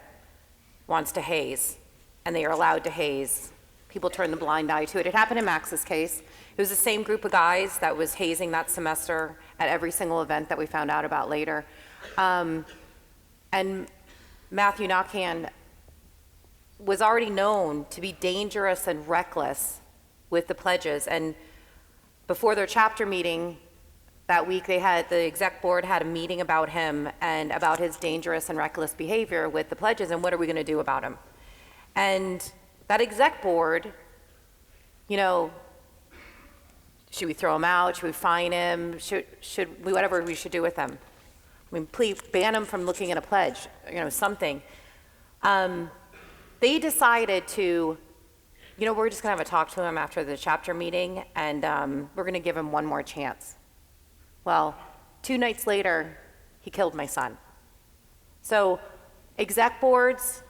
wants to haze, and they are allowed to haze. People turn the blind eye to it. It happened in Max's case. It was the same group of guys that was hazing that semester at every single event that we found out about later. And Matthew Knockhand was already known to be dangerous and reckless with the pledges. And before their chapter meeting that week, the exec board had a meeting about him and about his dangerous and reckless behavior with the pledges and what are we going to do about him. And that exec board, you know, should we throw him out? Should we fine him? Should we, whatever we should do with him? I mean, please ban him from looking at a pledge, you know, something. They decided to, you know, we're just gonna have a talk to him after the chapter meeting and we're gonna give him one more chance. Well, 2 nights later, he killed my son. So exec boards,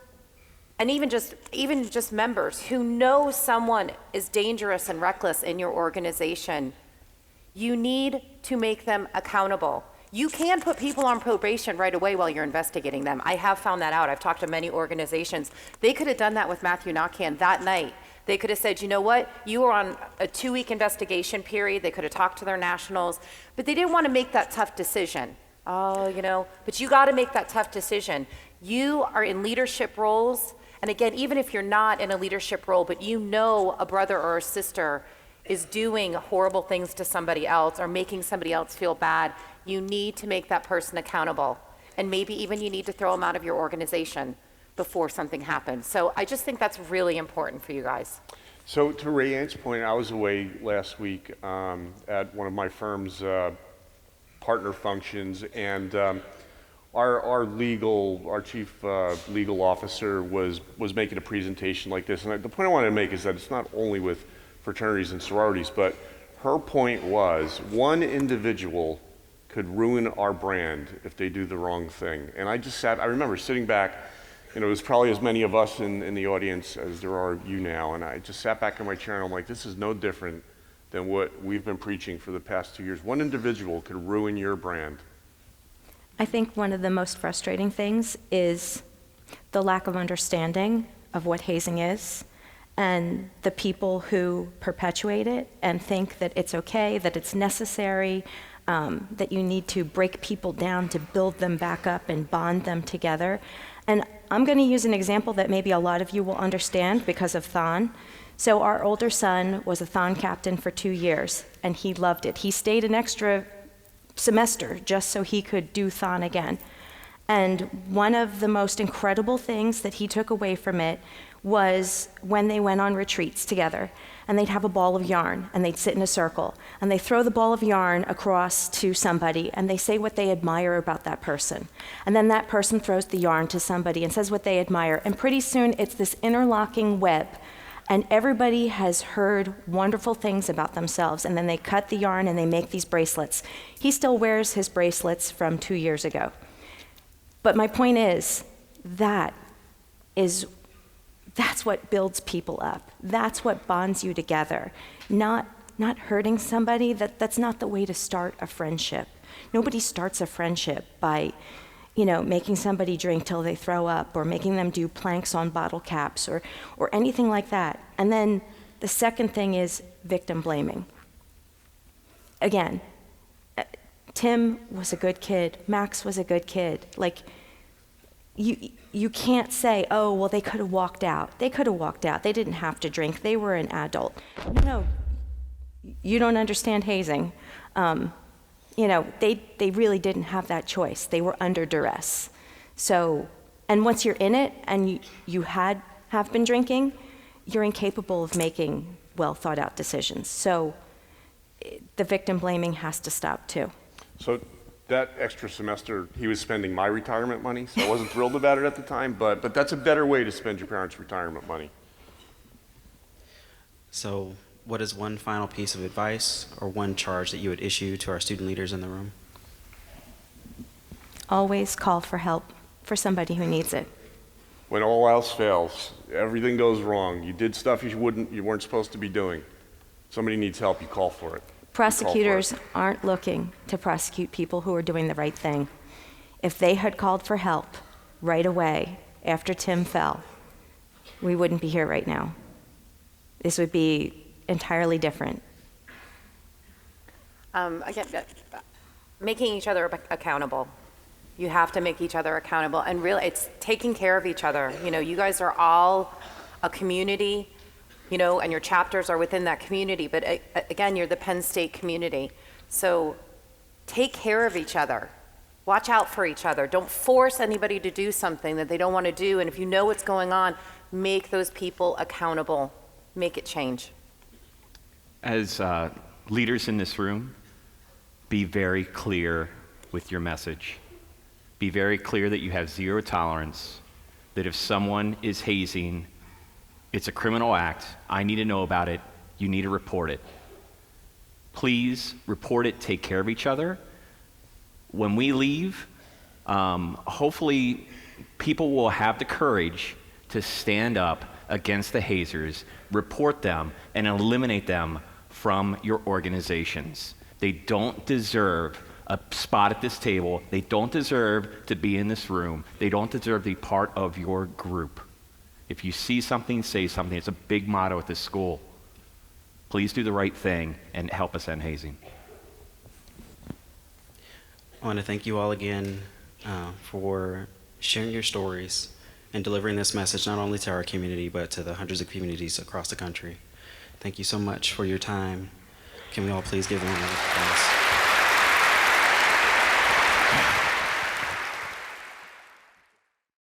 and even just members who know someone is dangerous and reckless in your organization, you need to make them accountable. You can put people on probation right away while you're investigating them. I have found that out. I've talked to many organizations. They could have done that with Matthew Knockhand that night. They could have said, you know what, you were on a 2-week investigation period. They could have talked to their nationals, but they didn't want to make that tough decision. Oh, you know, but you got to make that tough decision. You are in leadership roles. And again, even if you're not in a leadership role, but you know a brother or a sister is doing horrible things to somebody else or making somebody else feel bad, you need to make that person accountable. And maybe even you need to throw them out of your organization before something happens. So I just think that's really important for you guys. So to Ray Ann's point, I was away last week at one of my firm's partner functions, and our chief legal officer was making a presentation like this. And the point I wanted to make is that it's not only with fraternities and sororities, but her point was one individual could ruin our brand if they do the wrong thing. And I remember sitting back, there's probably as many of us in the audience as there are you now, and I just sat back in my chair and I'm like, this is no different than what we've been preaching for the past 2 years. One individual could ruin your brand. I think one of the most frustrating things is the lack of understanding of what hazing is, and the people who perpetuate it and think that it's okay, that it's necessary, that you need to break people down to build them back up and bond them together. And I'm going to use an example that maybe a lot of you will understand because of Thon. So our older son was a Thon captain for 2 years, and he loved it. He stayed an extra semester just so he could do Thon again. And one of the most incredible things that he took away from it was when they went on retreats together, and they'd have a ball of yarn, and they'd sit in a circle, and they throw the ball of yarn across to somebody, and they say what they admire about that person. And then that person throws the yarn to somebody and says what they admire, and pretty soon it's this interlocking web, and everybody has heard wonderful things about themselves, and then they cut the yarn and they make these bracelets. He still wears his bracelets from 2 years ago. But my point is, that's what builds people up. That's what bonds you together. Not hurting somebody. That's not the way to start a friendship. Nobody starts a friendship by, making somebody drink till they throw up, or making them do planks on bottle caps, or anything like that. And then the second thing is victim blaming. Again, Tim was a good kid. Max was a good kid. You can't say, oh, well, they could have walked out. They could have walked out. They didn't have to drink. They were an adult. No, you don't understand hazing. They really didn't have that choice. They were under duress. So, and once you're in it and you have been drinking, you're incapable of making well thought out decisions. So the victim blaming has to stop too. So that extra semester, he was spending my retirement money, so I wasn't thrilled about it at the time, but that's a better way to spend your parents' retirement money. So what is one final piece of advice or one charge that you would issue to our student leaders in the room? Always call for help for somebody who needs it. When all else fails, everything goes wrong, you did stuff you weren't supposed to be doing, somebody needs help, you call for it. Prosecutors aren't looking to prosecute people who are doing the right thing. If they had called for help right away after Tim fell, we wouldn't be here right now. This would be entirely different. Again, making each other accountable. You have to make each other accountable, and really, it's taking care of each other. You guys are all a community, and your chapters are within that community, but again, you're the Penn State community. So take care of each other. Watch out for each other. Don't force anybody to do something that they don't want to do, and if you know what's going on, make those people accountable. Make it change. As leaders in this room, be very clear with your message. Be very clear that you have zero tolerance, that if someone is hazing, it's a criminal act. I need to know about it. You need to report it. Please report it. Take care of each other. When we leave, hopefully people will have the courage to stand up against the hazers, report them, and eliminate them from your organizations. They don't deserve a spot at this table. They don't deserve to be in this room. They don't deserve to be part of your group. If you see something, say something. It's a big motto at this school. Please do the right thing and help us end hazing. I want to thank you all again for sharing your stories and delivering this message not only to our community, but to the hundreds of communities across the country. Thank you so much for your time. Can we all please give them a round of applause?